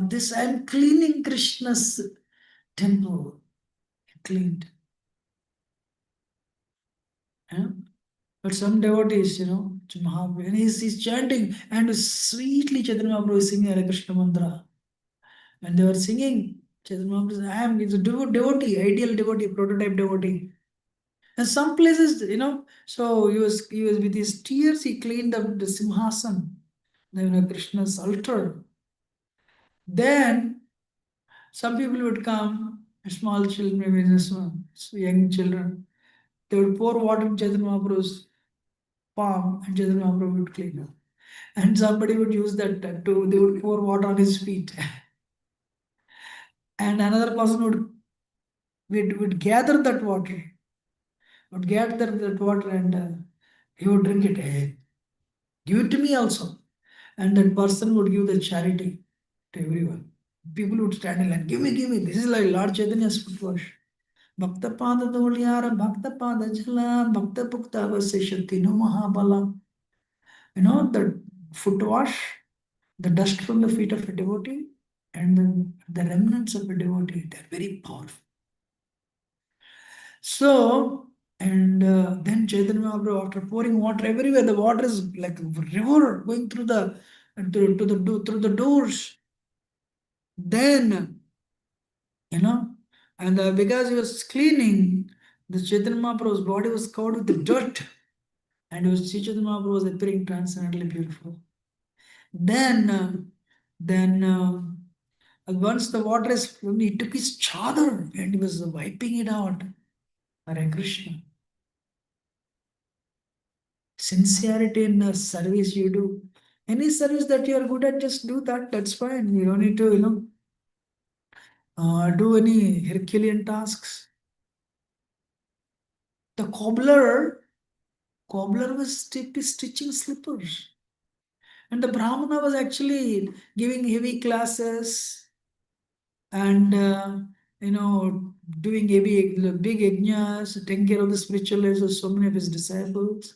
This I'm cleaning Krishna's temple. He cleaned. But some devotees, Mahaprabhu, and he's chanting, and sweetly Chaitanya Mahaprabhu is singing Hare Krishna mantra. When they were singing, Chaitanya Mahaprabhu said, he's a devotee, ideal devotee, prototype devotee. And some places, so he was with his tears, he cleaned the Simhasan, Krishna's altar. Then some people would come, small children, maybe young children, They would pour water in Chaitanya Mahaprabhu's palm and Chaitanya Mahaprabhu would clean up. And somebody would use that they would pour water on his feet. And another person would gather that water, would gather that water and he would drink it. Hey, give it to me also. And that person would give the charity to everyone. People would stand in line, give me, give me. This is like Lord Chaitanya's foot wash. Bhakta pada dholyara, bhakta pada jala, bhakta bhukta vasishati no mahabala. The foot wash, the dust from the feet of a devotee, and then the remnants of a devotee, they're very powerful. So, and then Chaitanya Mahaprabhu, after pouring water everywhere, the water is like a river going through through the doors. Then, and because he was cleaning, the Chaitanya Mahaprabhu's body was covered with dirt, and he was Chaitanya Mahaprabhu was appearing transcendently beautiful. Then once the water is, he took his chadar and he was wiping it out. Hare Krishna. Sincerity in the service you do. Any service that you are good at, just do that. That's fine. You don't need to, do any Herculean tasks. The cobbler was stitching slippers. And the Brahmana was actually giving heavy classes and, doing big yajnas, taking care of the spiritual lives of so many of his disciples.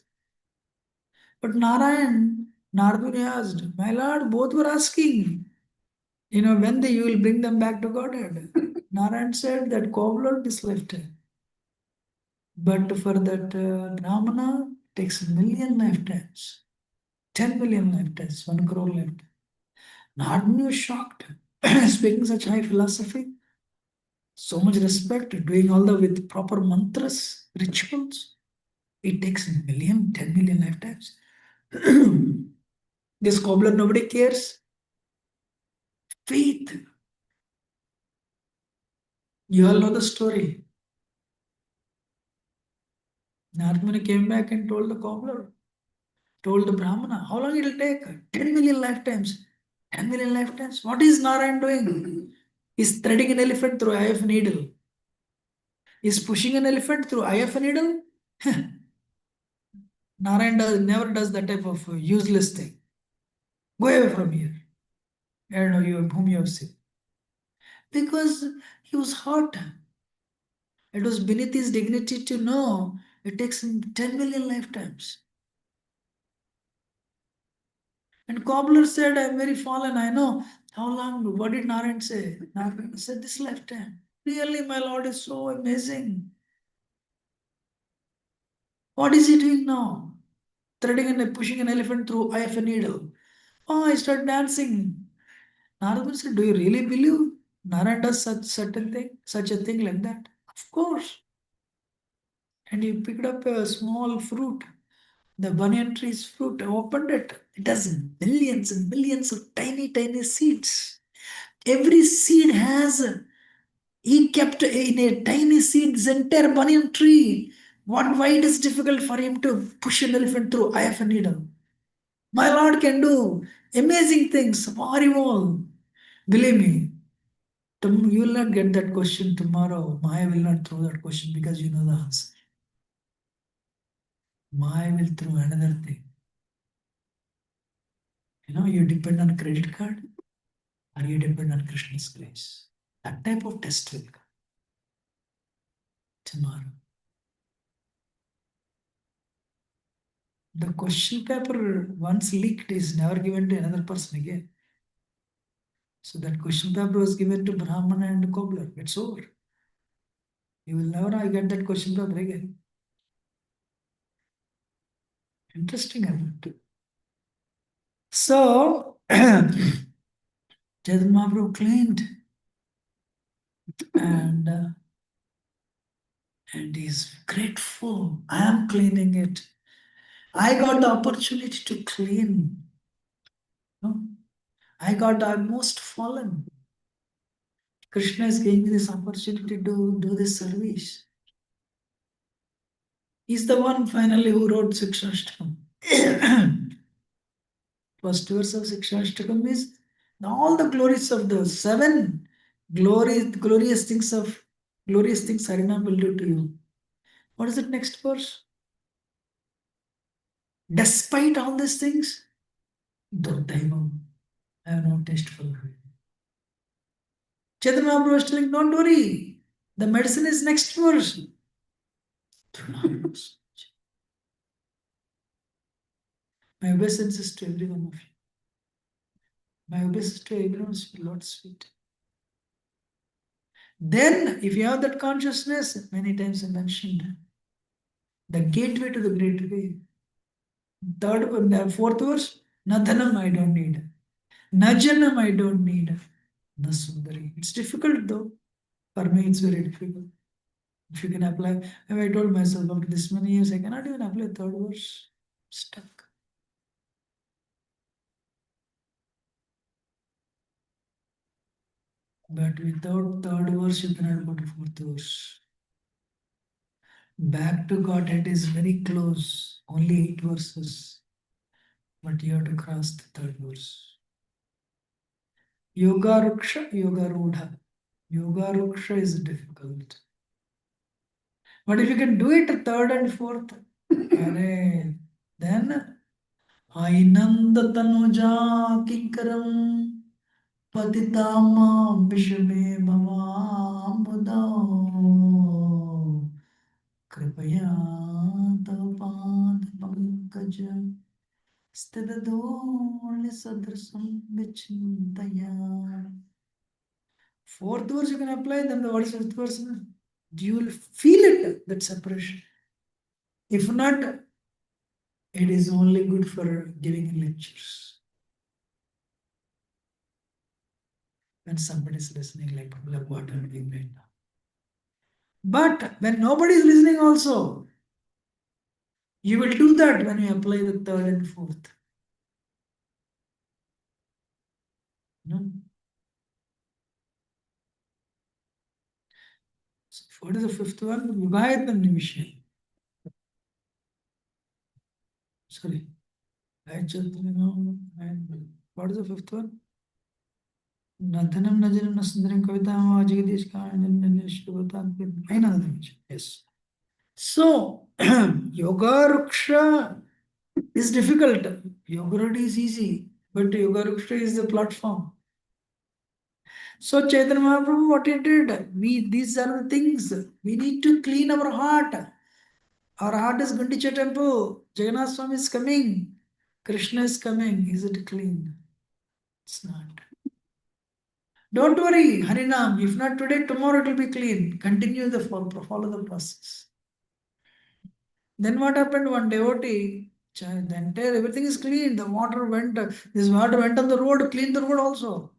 But Narada asked, my lord, both were asking, when you will bring them back to Godhead. Narayan said that cobbler is left. But for that Brahmana, takes million lifetimes, 10 million lifetimes, 1 crore lifetimes. Narada was shocked, speaking such high philosophy, so much respect, doing all the with proper mantras, rituals. It takes million, 10 million lifetimes. This cobbler, nobody cares. Faith. You all know the story. Narada came back and told the cobbler, told the Brahmana, how long it will take? 10 million lifetimes. 10 million lifetimes. What is Narayan doing? He's threading an elephant through eye of a needle. He's pushing an elephant through eye of a needle. Narayan never does that type of useless thing. Go away from here. I don't know whom you have seen. Because he was hurt. It was beneath his dignity to know it takes him 10 million lifetimes. And cobbler said, I'm very fallen. I know. How long? What did Narayan say? Narayan said, this lifetime. Really, my Lord is so amazing. What is he doing now? Threading and pushing an elephant through eye of a needle. Oh, I start dancing. Narada said, do you really believe Narayan does such a thing like that? Of course. And he picked up a small fruit, the banyan tree's fruit, opened it. It has millions and millions of tiny, tiny seeds. Every seed has, he kept in a tiny seed, this entire banyan tree. Why it is difficult for him to push an elephant through eye of a needle? My Lord can do amazing things for you all. Believe me, you will not get that question tomorrow. Maya will not throw that question because you know the answer. Maya will throw another thing. You depend on credit card or you depend on Krishna's grace. That type of test will come tomorrow. The question paper once leaked is never given to another person again. So that question paper was given to Brahmana and cobbler. It's over. You will never get that question paper again. Interesting event. So Chaitanya Mahaprabhu cleaned and he's grateful. I am cleaning it. I got the opportunity to clean. No? I got almost fallen. Krishna is giving me this opportunity to do this service. He's the one finally who wrote Sikshashtakam. First verse of Sikshashtakam is all the glories of the seven glorious things Harinam will do to you. What is it next verse? Despite all these things, Durdaivam, I have no taste for it. Chaitanya Mahaprabhu was telling, don't worry, the medicine is next verse. My obeisance is to every one of you. My obeisance to everyone is Lord sweet. Then, if you have that consciousness, many times I mentioned, the gateway to the great way. Fourth verse, Nadhanam I don't need. Najanam I don't need. Nasundari. It's difficult though. For me, it's very difficult. If you can apply, I told myself after this many years, I cannot even apply third verse. Stuck. But without third verse, you cannot go to fourth verse. Back to Godhead is very close, only 8 verses. But you have to cross the third verse. Yoga Ruksha, Yoga Rudha. Yoga Ruksha is difficult. But if you can do it third and fourth, then Ainanda Tanuja Kinkaram Patitama Vishame Bhavambuda Kripaya Tapad Pankaja Stedadoli Sadrasam Vichintaya. Fourth verse you can apply, then the what is fifth verse? You will feel it, that separation. If not, it is only good for giving lectures. When somebody is listening, like what I'm doing right now. But when nobody is listening also, you will do that when you apply the third and fourth. No? So what is the fifth one? Vivayatam Nimishya. Sorry. What is the fifth one? Nadhanam Najanam Nasundaram Kavitam Jagadish Karanam. Yes. So, Yoga Ruksha is difficult. Yoga Rudhi is easy, but Yoga Ruksha is the platform. So, Chaitanya Mahaprabhu, what he did, these are the things. We need to clean our heart. Our heart is Gundicha temple. Jagannath Swami is coming. Krishna is coming. Is it clean? It's not. Don't worry, Harinam. If not today, tomorrow it will be clean. Continue the follow the process. Then what happened? One devotee, the entire everything is clean. The water went, this water went on the road, cleaned the road also.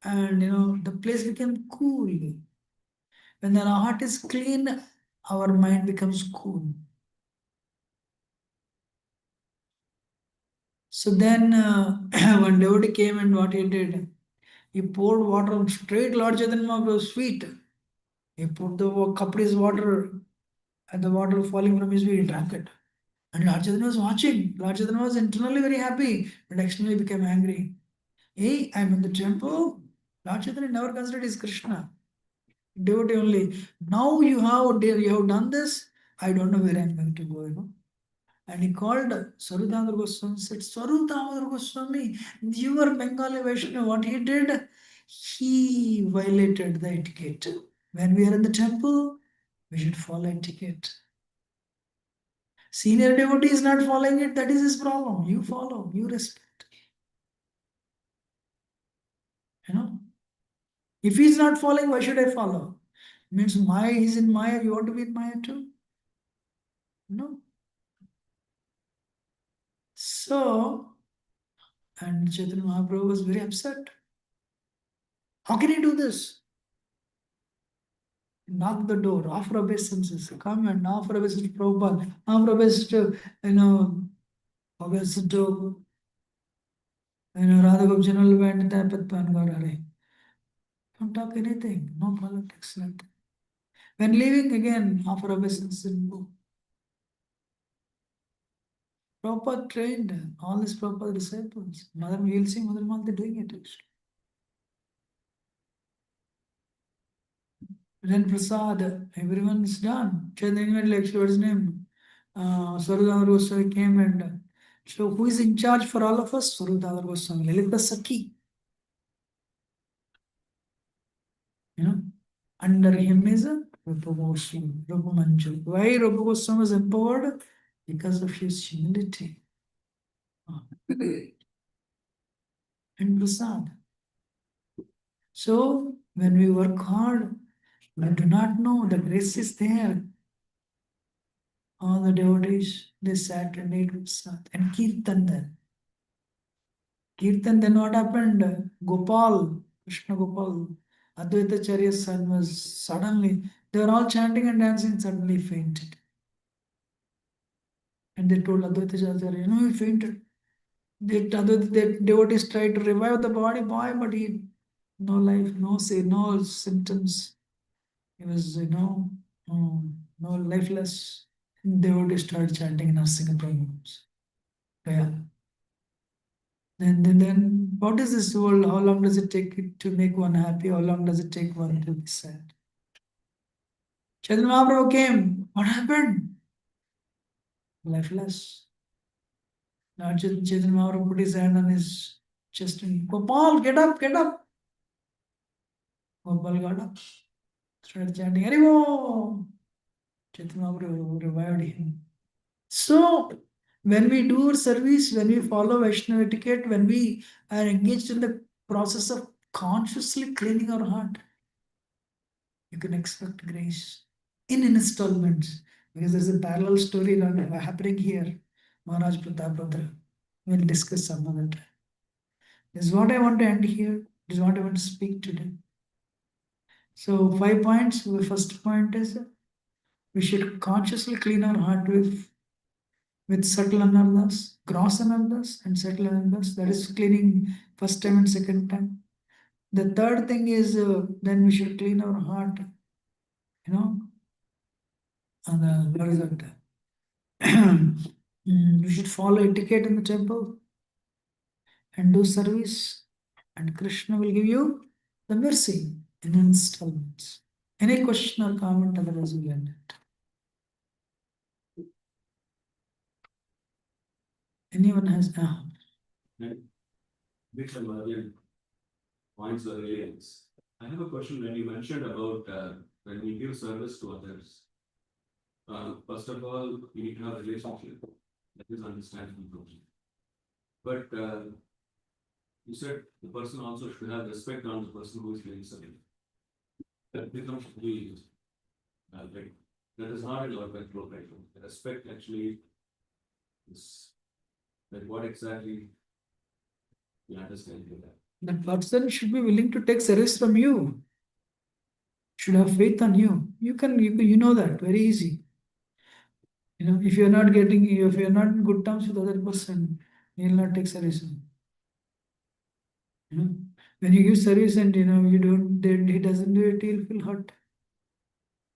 And the place became cool. When the heart is clean, our mind becomes cool. So then one devotee came and what he did, he poured water on straight Lord Chaitanya Mahaprabhu's feet. He put the cup of his water and the water falling from his feet, he drank it. And Lord Chaitanya was watching. Lord Chaitanya was internally very happy, but externally became angry. Hey, I'm in the temple. Lord Chaitanya never considered is Krishna. Devotee only. Now you have done this. I don't know where I'm going to go. And he called Swarudamodar Goswami and said, Swarudamodar Goswami, you are Bengali Vaishnava. What he did? He violated the etiquette. When we are in the temple, we should follow etiquette. Senior devotee is not following it, that is his problem. You follow, you respect. If he's not following, why should I follow? Means Maya, he's in Maya, you want to be in Maya too? No. So, and Chaitanya Mahaprabhu was very upset. How can he do this? Knock the door, offer obeisances, come and offer obeisance to Prabhupada, offer obeisance to, obeisance to, Radha Gopjanal went Tapat Pangarare. Don't talk anything, no politics, nothing. When leaving again, offer obeisance and go. Proper trained, all these proper disciples. Mother, we'll see Mother Malti doing it actually. Then Prasad, everyone's done. Chaitanya actually, what's his name? Swarudamar Goswami came and so who is in charge for all of us? Swarudamar Goswami, Lalita Sakhi. You know, under him is a Rupa Goswami, Rupa Manju. Why Rupa Goswami was empowered? Because of his humility. And Prasad. So when we work hard, we do not know the grace is there. All the devotees, they sat and ate Prasad and Kirtan then. Kirtan, then what happened? Gopal, Krishna Gopal, Advaita Acharya's son was suddenly, they were all chanting and dancing, suddenly fainted. And they told Advaita Acharya, he fainted. The devotees tried to revive the body boy, but he, no life, no symptoms. He was, no lifeless. Devotees started chanting Narsinga programs. Yeah. Then what is this world? How long does it take it to make one happy? How long does it take one to be sad? Chaitanya Mahaprabhu came. What happened? Lifeless. Now Chaitanya Mahaprabhu put his hand on his chest and Gopal, get up, get up. Gopal got up. Started chanting, Haribo. Chaitanya Mahaprabhu revived him. So when we do service, when we follow Vaishnava etiquette, when we are engaged in the process of consciously cleaning our heart, you can expect grace in installments. Because there's a parallel story happening here. Maharaj Pratap. We'll discuss some other time. This is what I want to end here. This is what I want to speak today. So 5 points. The first point is we should consciously clean our heart with subtle anarthas, gross anarthas and subtle anarthas. That is cleaning first time and second time. The third thing is then we should clean our heart, and what is that? We should follow etiquette in the temple and do service, and Krishna will give you the mercy in installments. Any question or comment? Otherwise, we'll end it. Anyone has? Big earlier points or aliens. I have a question when you mentioned about when we give service to others. First of all, we need to have a relationship. That is understandable. But you said the person also should have respect on the person who is giving service. That becomes really like that is not in our control right now. The respect actually is like what exactly we understand here. That person should be willing to take service from you. Should have faith on you. You know that very easy. If you're not in good terms with other person, he'll not take service. When you give service and you don't, then he doesn't do it, he'll feel hurt.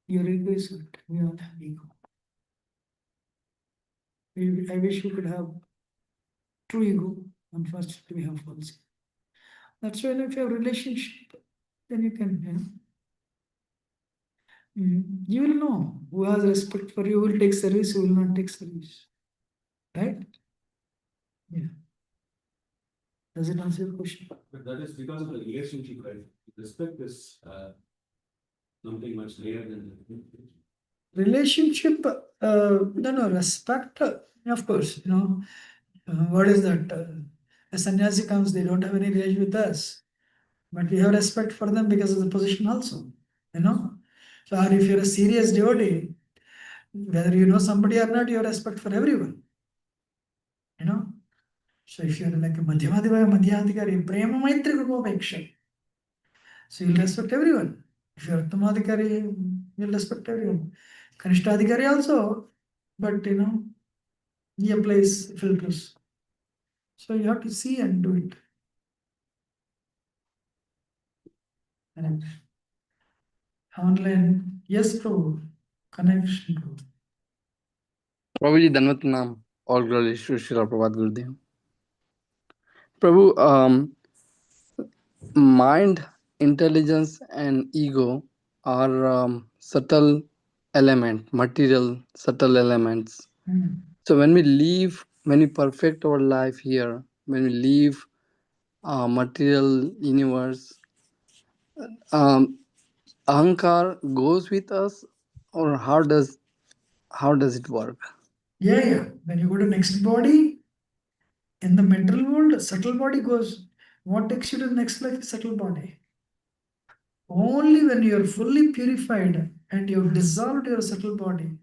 Your ego is hurt. We all have ego. I wish we could have true ego. Unfortunately, we have false ego. That's why if you have relationship, then you can, you will know who has respect for you, who will take service, who will not take service. Right? Yeah. Does it answer your question? But that is because of the relationship, right? Respect is something much higher than the relationship. No, respect. Of course, what is that? A sannyasi comes, they don't have any relation with us, but we have respect for them because of the position also. So, or if you're a serious devotee, whether you know somebody or not, you have respect for everyone. So if you're like a Madhyadhikari, Prema Maitri Rupapeksha, so you'll respect everyone. If you're Uttamadhikari, you'll respect everyone. Kanishtadhikari also, but he applies filters. So you have to see and do it. And online, Yes, Prabhu. Connection, Prabhu. प्रभु जी धन्यवाद नाम और glory Srila Prabhat Gurudev Prabhu mind, intelligence, and ego are subtle material subtle elements. So when we perfect our life here, when we leave material universe, um, ahankar goes with us, or how does it work? Yeah. When you go to next body, in the mental world, subtle body goes. What takes you to the next life is subtle body. Only when you are fully purified and you have dissolved your subtle body,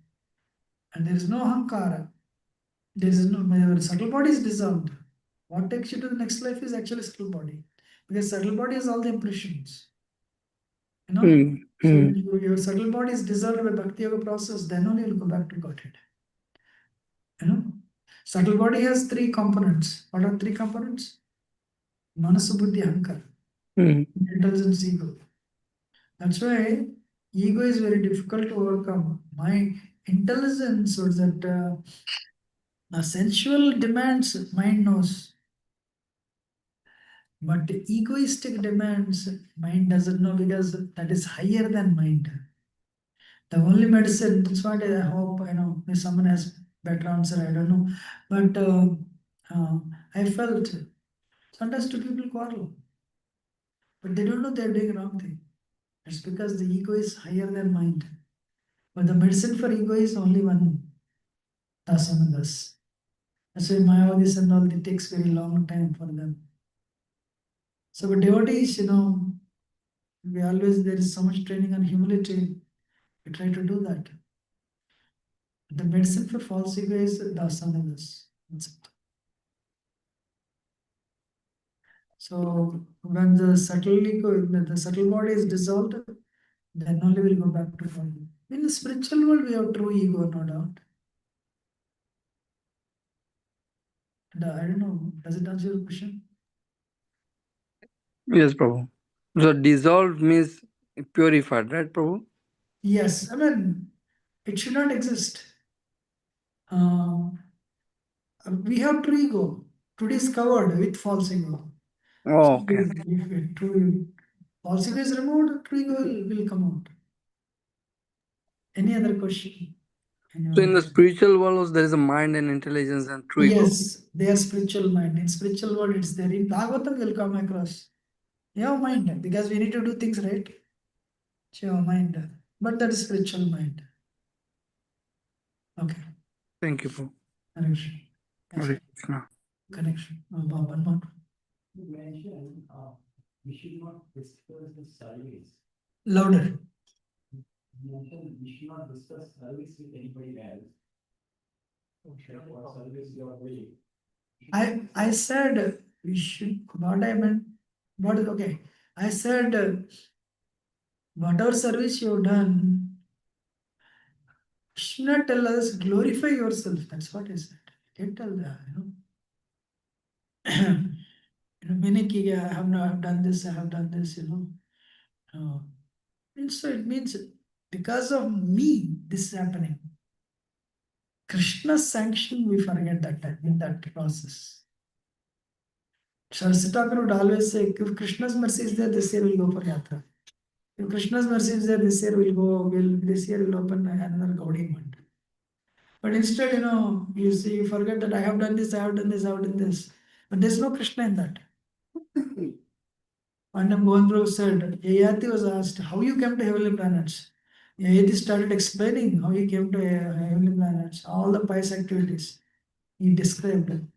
and there is no ahankara, there is no, your subtle body is dissolved. What takes you to the next life is actually subtle body, because subtle body has all the impressions. You know, so when your subtle body is dissolved by bhakti yoga process, then only you'll go back to Godhead. You know, subtle body has three components. What are three components? Manasa, buddhi, ahankara, intelligence, ego. That's why ego is very difficult to overcome. My intelligence was that the sensual demands mind knows, but the egoistic demands mind doesn't know, because that is higher than mind. The only medicine, that's what I hope, if someone has better answer, I don't know. But I felt sometimes two people quarrel, but they don't know they're doing wrong thing. It's because the ego is higher than mind. But the medicine for ego is only one, dasanas. That's why Mayavadis and all, it takes very long time for them. So, but devotees, we always, there is so much training on humility. We try to do that. The medicine for false ego is dasanas. That's it. So when the subtle ego, the subtle body is dissolved, then only we'll go back to body. In the spiritual world, we have true ego, no doubt. I don't know, does it answer your question? Yes, Prabhu. So dissolved means purified, right, Prabhu? Yes, I mean, it should not exist. We have true ego. Today is covered with false ego. So Oh, okay. if true false ego is removed, true ego will come out. Any other question? So in the Anyone? spiritual world, there is a mind and intelligence and true ego. Yes, they are spiritual mind. In spiritual world, it's there. In Bhagavatam, you'll come across. You have mind, because we need to do things right. So you have mind. But that is spiritual mind. Okay. Thank you, Prabhu. Connection. Yes. Hare Krishna. Connection. One more. You mentioned we should not discuss the service. Louder. You mentioned we should not discuss service with anybody else. What service you are doing. I said we should, what I meant, what is okay. I said whatever service you've done, you should not tell us, glorify yourself. That's what I said. You can't tell that, Many I have not have done this, I have done this, And so it means because of me, this is happening. Krishna's sanction, we forget that time in that process. Saraswati Thakur would always say, if Krishna's mercy is there, this year we'll go for Yatra. If Krishna's mercy is there, this year this year we'll open another Gaudiya Math. But instead, you see, you forget that I have done this, I have done this, I have done this. But there's no Krishna in that. And Mohan Prabhu said, Yayati was asked, how you came to heavenly planets? Yayati started explaining how he came to heavenly planets, all the pious activities. He described.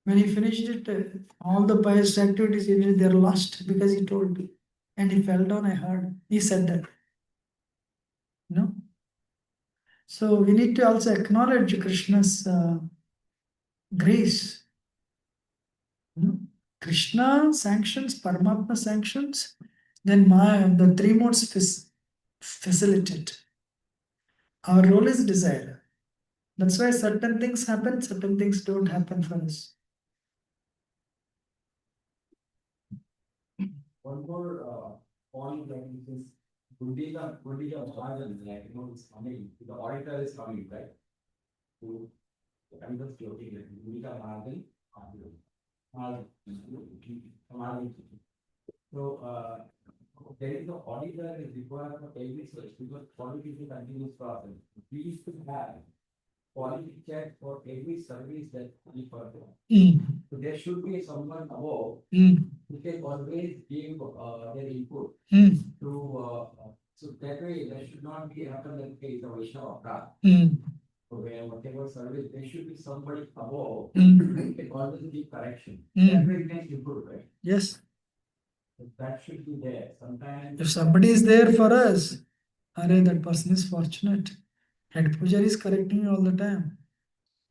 When he finished it, all the pious activities, they're lost, because he told. And he fell down, I heard. He said that. So we need to also acknowledge Krishna's grace. Krishna sanctions, Paramatma sanctions, then the three modes facilitate. Our role is desire. That's why certain things happen, certain things don't happen for us. One more point that is would be the margin, like, it's coming, the auditor is coming, right? To, I'm just joking, like, would be the margin, margin. So, there is the auditor is required for every search because quality is a continuous process. We used to have quality check for every service that we perform. So there should be someone above who can always give their input to, so that way there should not be happen that case of a shop. So where whatever service, there should be somebody above who can always give correction. That way we can improve, right? Yes. So that should be there. Sometimes. If somebody is there for us, that person is fortunate. Head pujari is correcting you all the time.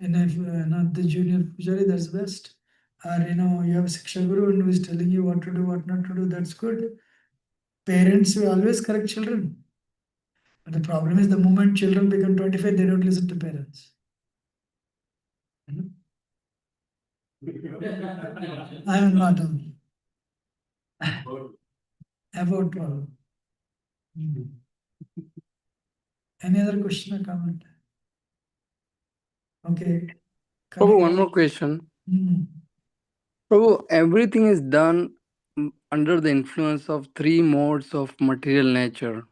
And if not the junior pujari, that's best. Or you have a Shiksha Guru and who is telling you what to do, what not to do, that's good. Parents will always correct children. But the problem is the moment children become 25, they don't listen to parents. I am not about problem. Any other question or comment? Okay. Prabhu, one more question. Prabhu, everything is done under the influence of three modes of material nature.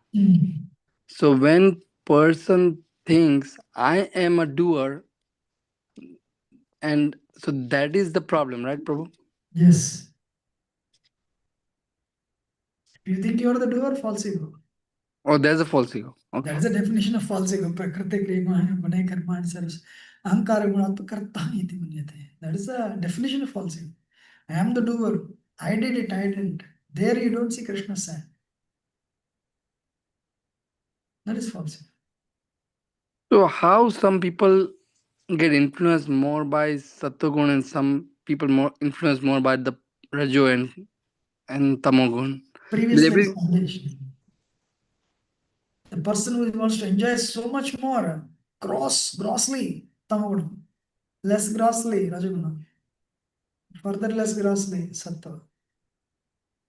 So when person thinks I am a doer, and so that is the problem, right, Prabhu? Yes. Do you think you are the doer? False ego. Oh, there's a false ego. Okay. That is the definition of false ego. Prakriti kriyamah gunai karmani sarvas ahankara gunatma karta iti manyate. That is the definition of false ego. I am the doer. I did it. I didn't. There you don't see Krishna's sign. That is false ego. So how some people get influenced more by Sattvagun and some people more influenced more by the Rajo and Tamogun? Previously explanation. The person who wants to enjoy so much more, grossly, Tamagunam. Less grossly, Rajagunam. Further less grossly, Sattva.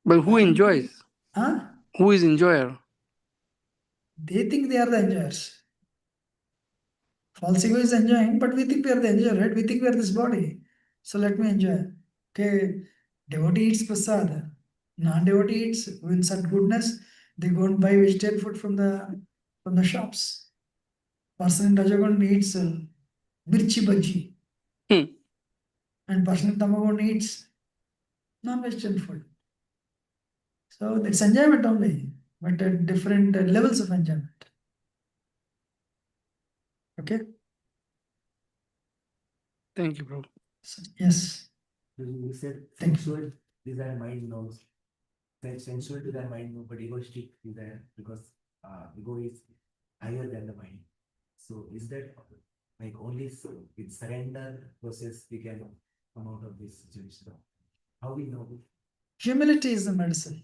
But who enjoys? Huh? Who is enjoyer? They think they are the enjoyers. False ego is enjoying, but we think we are the enjoyer, right? We think we are this body. So let me enjoy. Okay, devotee eats prasad. Non-devotee eats in such goodness, they go and buy vegetarian food from the shops. Person in Rajagun eats mirchi bhaji. And person in Tamagun eats non-vegetarian food. So it's enjoyment only, but at different levels of enjoyment. Okay? Thank you, bro. So, yes. You said Thank you. sensual desire mind knows. Sensual desire mind knows, but egoistic desire because ego is higher than the mind. So is that like only with surrender process we can come out of this situation? How we know? Humility is the medicine.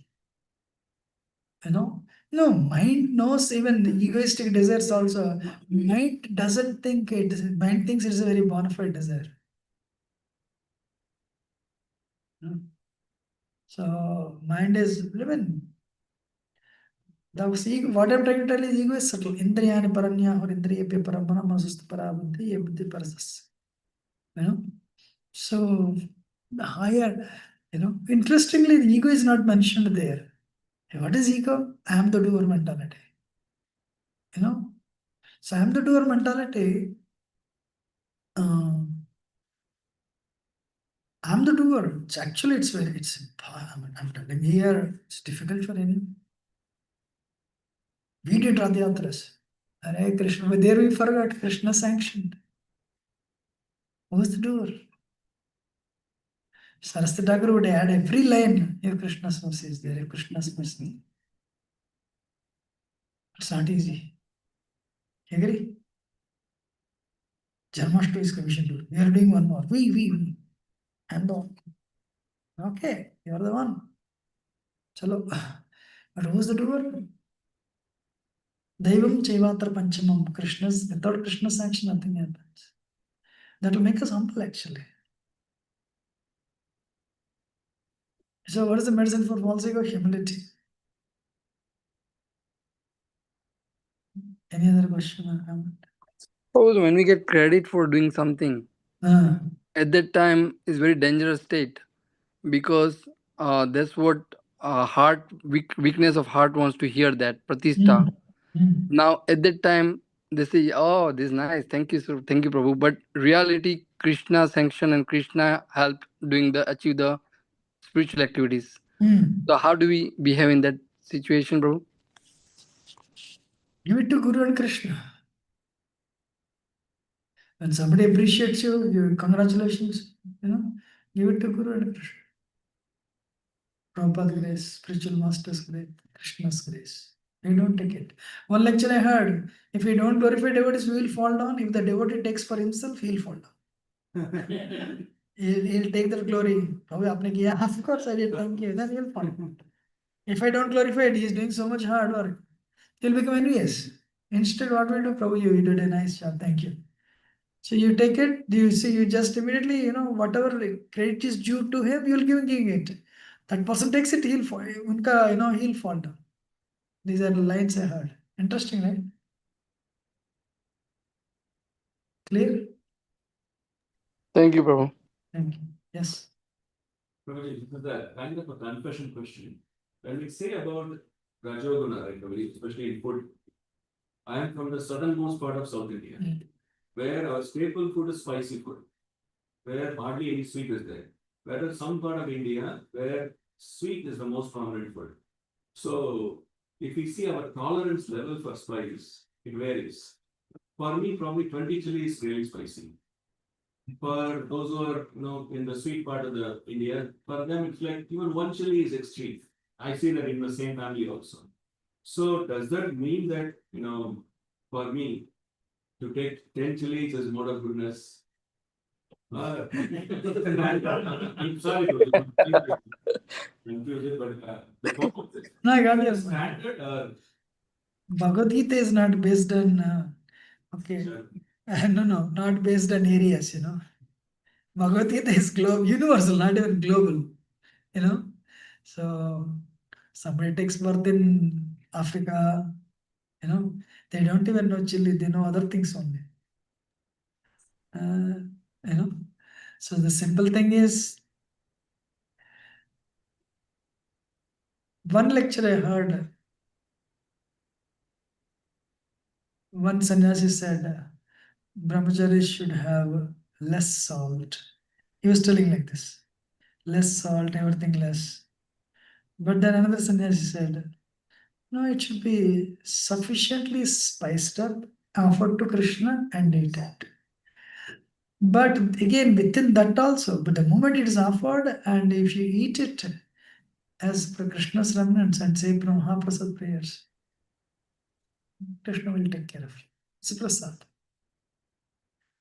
No, mind knows even egoistic desires also. Mind doesn't think it, mind thinks it's a very bona fide desire. So mind is living. What I'm trying to tell is ego is subtle. Indriyani paranya or indriya paramana masust parabuddhi ye buddhi parasas. So the higher, interestingly, the ego is not mentioned there. What is ego? I am the doer mentality. So I am the doer mentality. I'm the doer. I'm telling here, it's difficult for anyone. We did Radhyatras. Hare Krishna, but there we forgot Krishna sanctioned. Who's the doer? Saraswati Thakur would add every line if Krishna's mercy is there, if Krishna's mercy. It's not easy. You agree? Janmashtami is commissioned. We are doing one more. We. I'm the one. Okay, you're the one. Chalo. But who's the doer? Daivam Chaivatra Panchamam. Krishna's, without Krishna's sanction, nothing happens. That will make us humble actually. So what is the medicine for false ego? Humility. Any other question or comment? Suppose when we get credit for doing something, Ah, at that time is very dangerous state, because that's what weakness of heart wants to hear, that pratishta. Now at that time they say, oh, this is nice, thank you sir, thank you Prabhu, but reality Krishna sanction and Krishna help doing the achieve the spiritual activities. So how do we behave in that situation, Prabhu? Give it to Guru and Krishna. When somebody appreciates you, you congratulations, give it to Guru and Krishna. Prabhupada's grace, spiritual master's grace, Krishna's grace. You don't take it. One lecture I heard, if you don't glorify devotees, we will fall down. If the devotee takes for himself, he'll fall down. He'll take the glory. Of course I did, thank you. Then he'll fall. If I don't glorify it, he's doing so much hard work. He'll become envious. Instead, what will do? Prabhu, you did a nice job. Thank you. So you take it, you see, you just immediately, whatever credit is due to him, you'll give it. That person takes it, he'll fall. He'll fall down. These are the lines I heard. Interesting, right? Clear? Thank you, Prabhu. Thank you. Yes. Prabhuji, this is a kind of a confession question. When we say about Rajoguna, right, Prabhuji, especially in food, I am from the southernmost part of South India, where our staple food is spicy food, where hardly any sweet is there. Whereas some part of India, where sweet is the most prominent food. So, if we see our tolerance level for spice, it varies. For me, probably 20 chili is really spicy. For those who are, in the sweet part of the India, for them it's like even one chili is extreme. I see that in the same family also. So does that mean that, for me, to take 10 chilies is mode of goodness? I'm sorry to confuse it, but No, I got your standard Bhagavad Gita is not based on, okay. No, not based on areas, Bhagavad Gita is universal, not even global, So somebody takes birth in Africa, they don't even know chili, they know other things only. So the simple thing is, one lecture I heard, one sannyasi said, brahmacharis should have less salt. He was telling like this, less salt, everything less. But then another sannyasi said, no, it should be sufficiently spiced up, offered to Krishna and eaten. But again, within that also, but the moment it is offered and if you eat it as per Krishna's remnants and say Mahaprasad prayers, Krishna will take care of you. It's a prasad.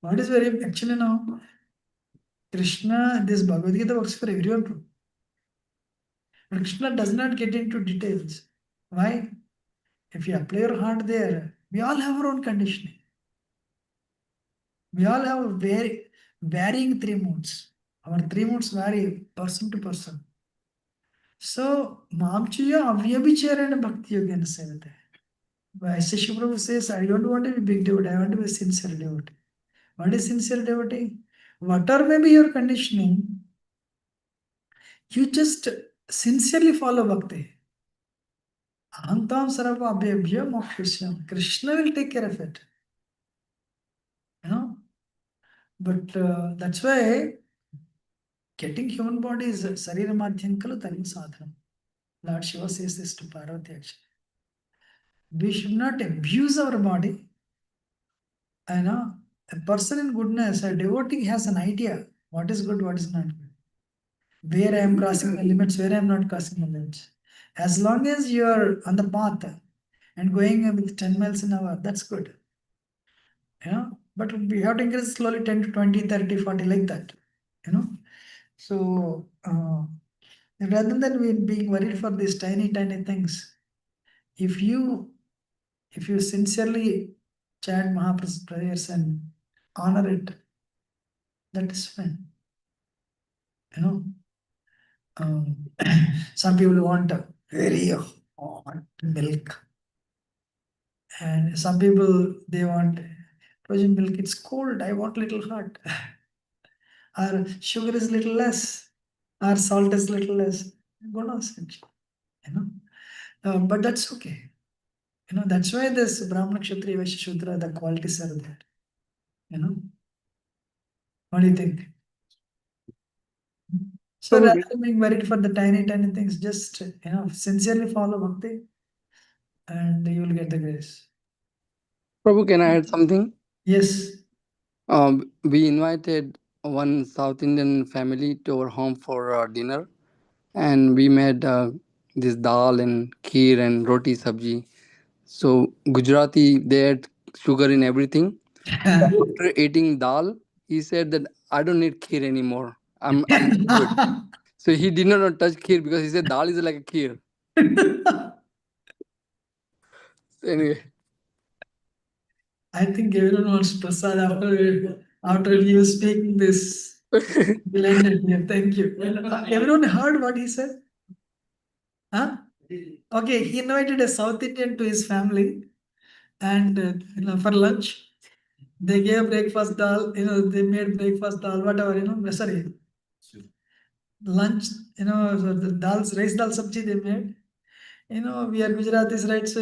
What is very actually now, Krishna, this Bhagavad Gita works for everyone. But Krishna does not get into details. Why? If you apply your heart there, we all have our own conditioning. We all have varying 3 moods. Our 3 moods vary person to person. So, Mamchiya Avyabhichara and Bhakti Yoga Sevate. Vaisesha Prabhu says, I don't want to be big devotee, I want to be a sincere devotee. What is sincere devotee? Whatever may be your conditioning, you just sincerely follow Bhakti. Ahantam Sarava Abhyabhya Mokshishyam. Krishna will take care of it. But that's why getting human body is Sarira Madhyankalu Tarim Sadhanam. Lord Shiva says this to Parvati actually. We should not abuse our body. A person in goodness, a devotee has an idea what is good, what is not good. Where I am crossing the limits, where I am not crossing the limits. As long as you are on the path and going with 10 miles an hour, that's good. But we have to increase slowly 10 to 20, 30, 40, like that. So rather than we being worried for these tiny, tiny things, if you sincerely chant Mahaprabhu's prayers and honor it, that is fine. Um, some people want a very hot milk. And some people, they want frozen milk, it's cold, I want little hot. Or sugar is little less, or salt is little less. Go on, you know. But that's okay. You know, that's why this Brahmana, Kshatriya, Vaishya, Shudra, the qualities are there. You know, what do you think? So Prabhu, rather than being worried for the tiny, tiny things, just sincerely follow bhakti, and you will get the grace. Prabhu, can I add something? Yes. We invited one South Indian family to our home for dinner, and we made this dal and kheer and roti sabji. So Gujarati, they add sugar in everything. After eating dal, he said that I don't need kheer anymore. I'm good. So he did not touch kheer because he said dal is like a kheer. So anyway, I think everyone wants prasad after you speaking this. We'll end it here. Thank you. Everyone heard what he said? Huh? Okay, he invited a South Indian to his family, and for lunch they gave breakfast dal. They made breakfast dal, whatever. Sorry, lunch. The rice dal sabji they made. We are Gujaratis, right? So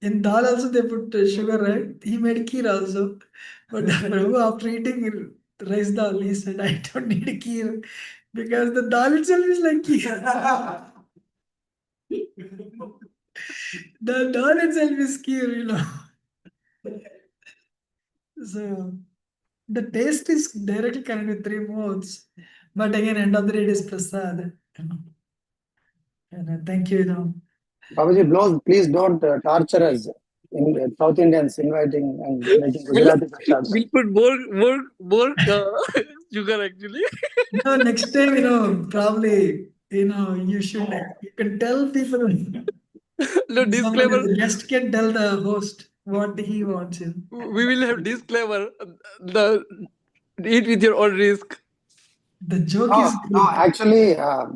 in dal also they put sugar, right? He made kheer also. But Prabhu, after eating rice dal, he said, I don't need kheer because the dal itself is like kheer. The dal itself is kheer. So the taste is directly connected with three modes. But again, end of the day, it is prasad. And thank you. Babaji, please don't torture us in South Indians inviting and making Gujarati prashads. we'll put more sugar actually. Next time, probably, you can tell people. No disclaimer. The guest can tell the host what he wants. We will have disclaimer. The eat with your own risk. The joke No, is no, actually,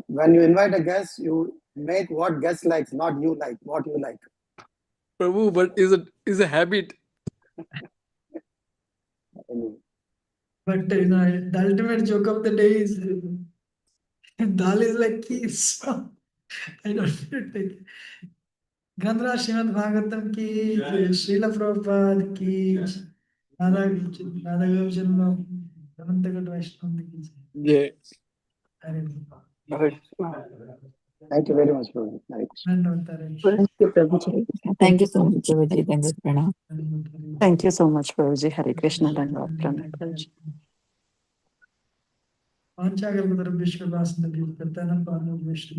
when you invite a guest, you make what guest likes, not you like, what you like. Prabhu, but is a habit. Anyway. But the ultimate joke of the day is dal is like keys. I don't need to take it. ग्रंथराज Shrimad Bhagavatam की श्रील प्रभुपाद की राधा राधा गोविंद अनंत गढ़ वैष्णव की Yeah. Hare Thank you very much, Prabhu. Hare Krishna. धन्यवाद Thank you, Prabhuji. Thank you so much, Prabhuji. Thank you, Pranam. Thank you so much, Prabhuji. Hare Krishna. Dhanyavad, Pranam, Prabhuji. पांचागल विश्व वास नदी करता है ना पांच विश्व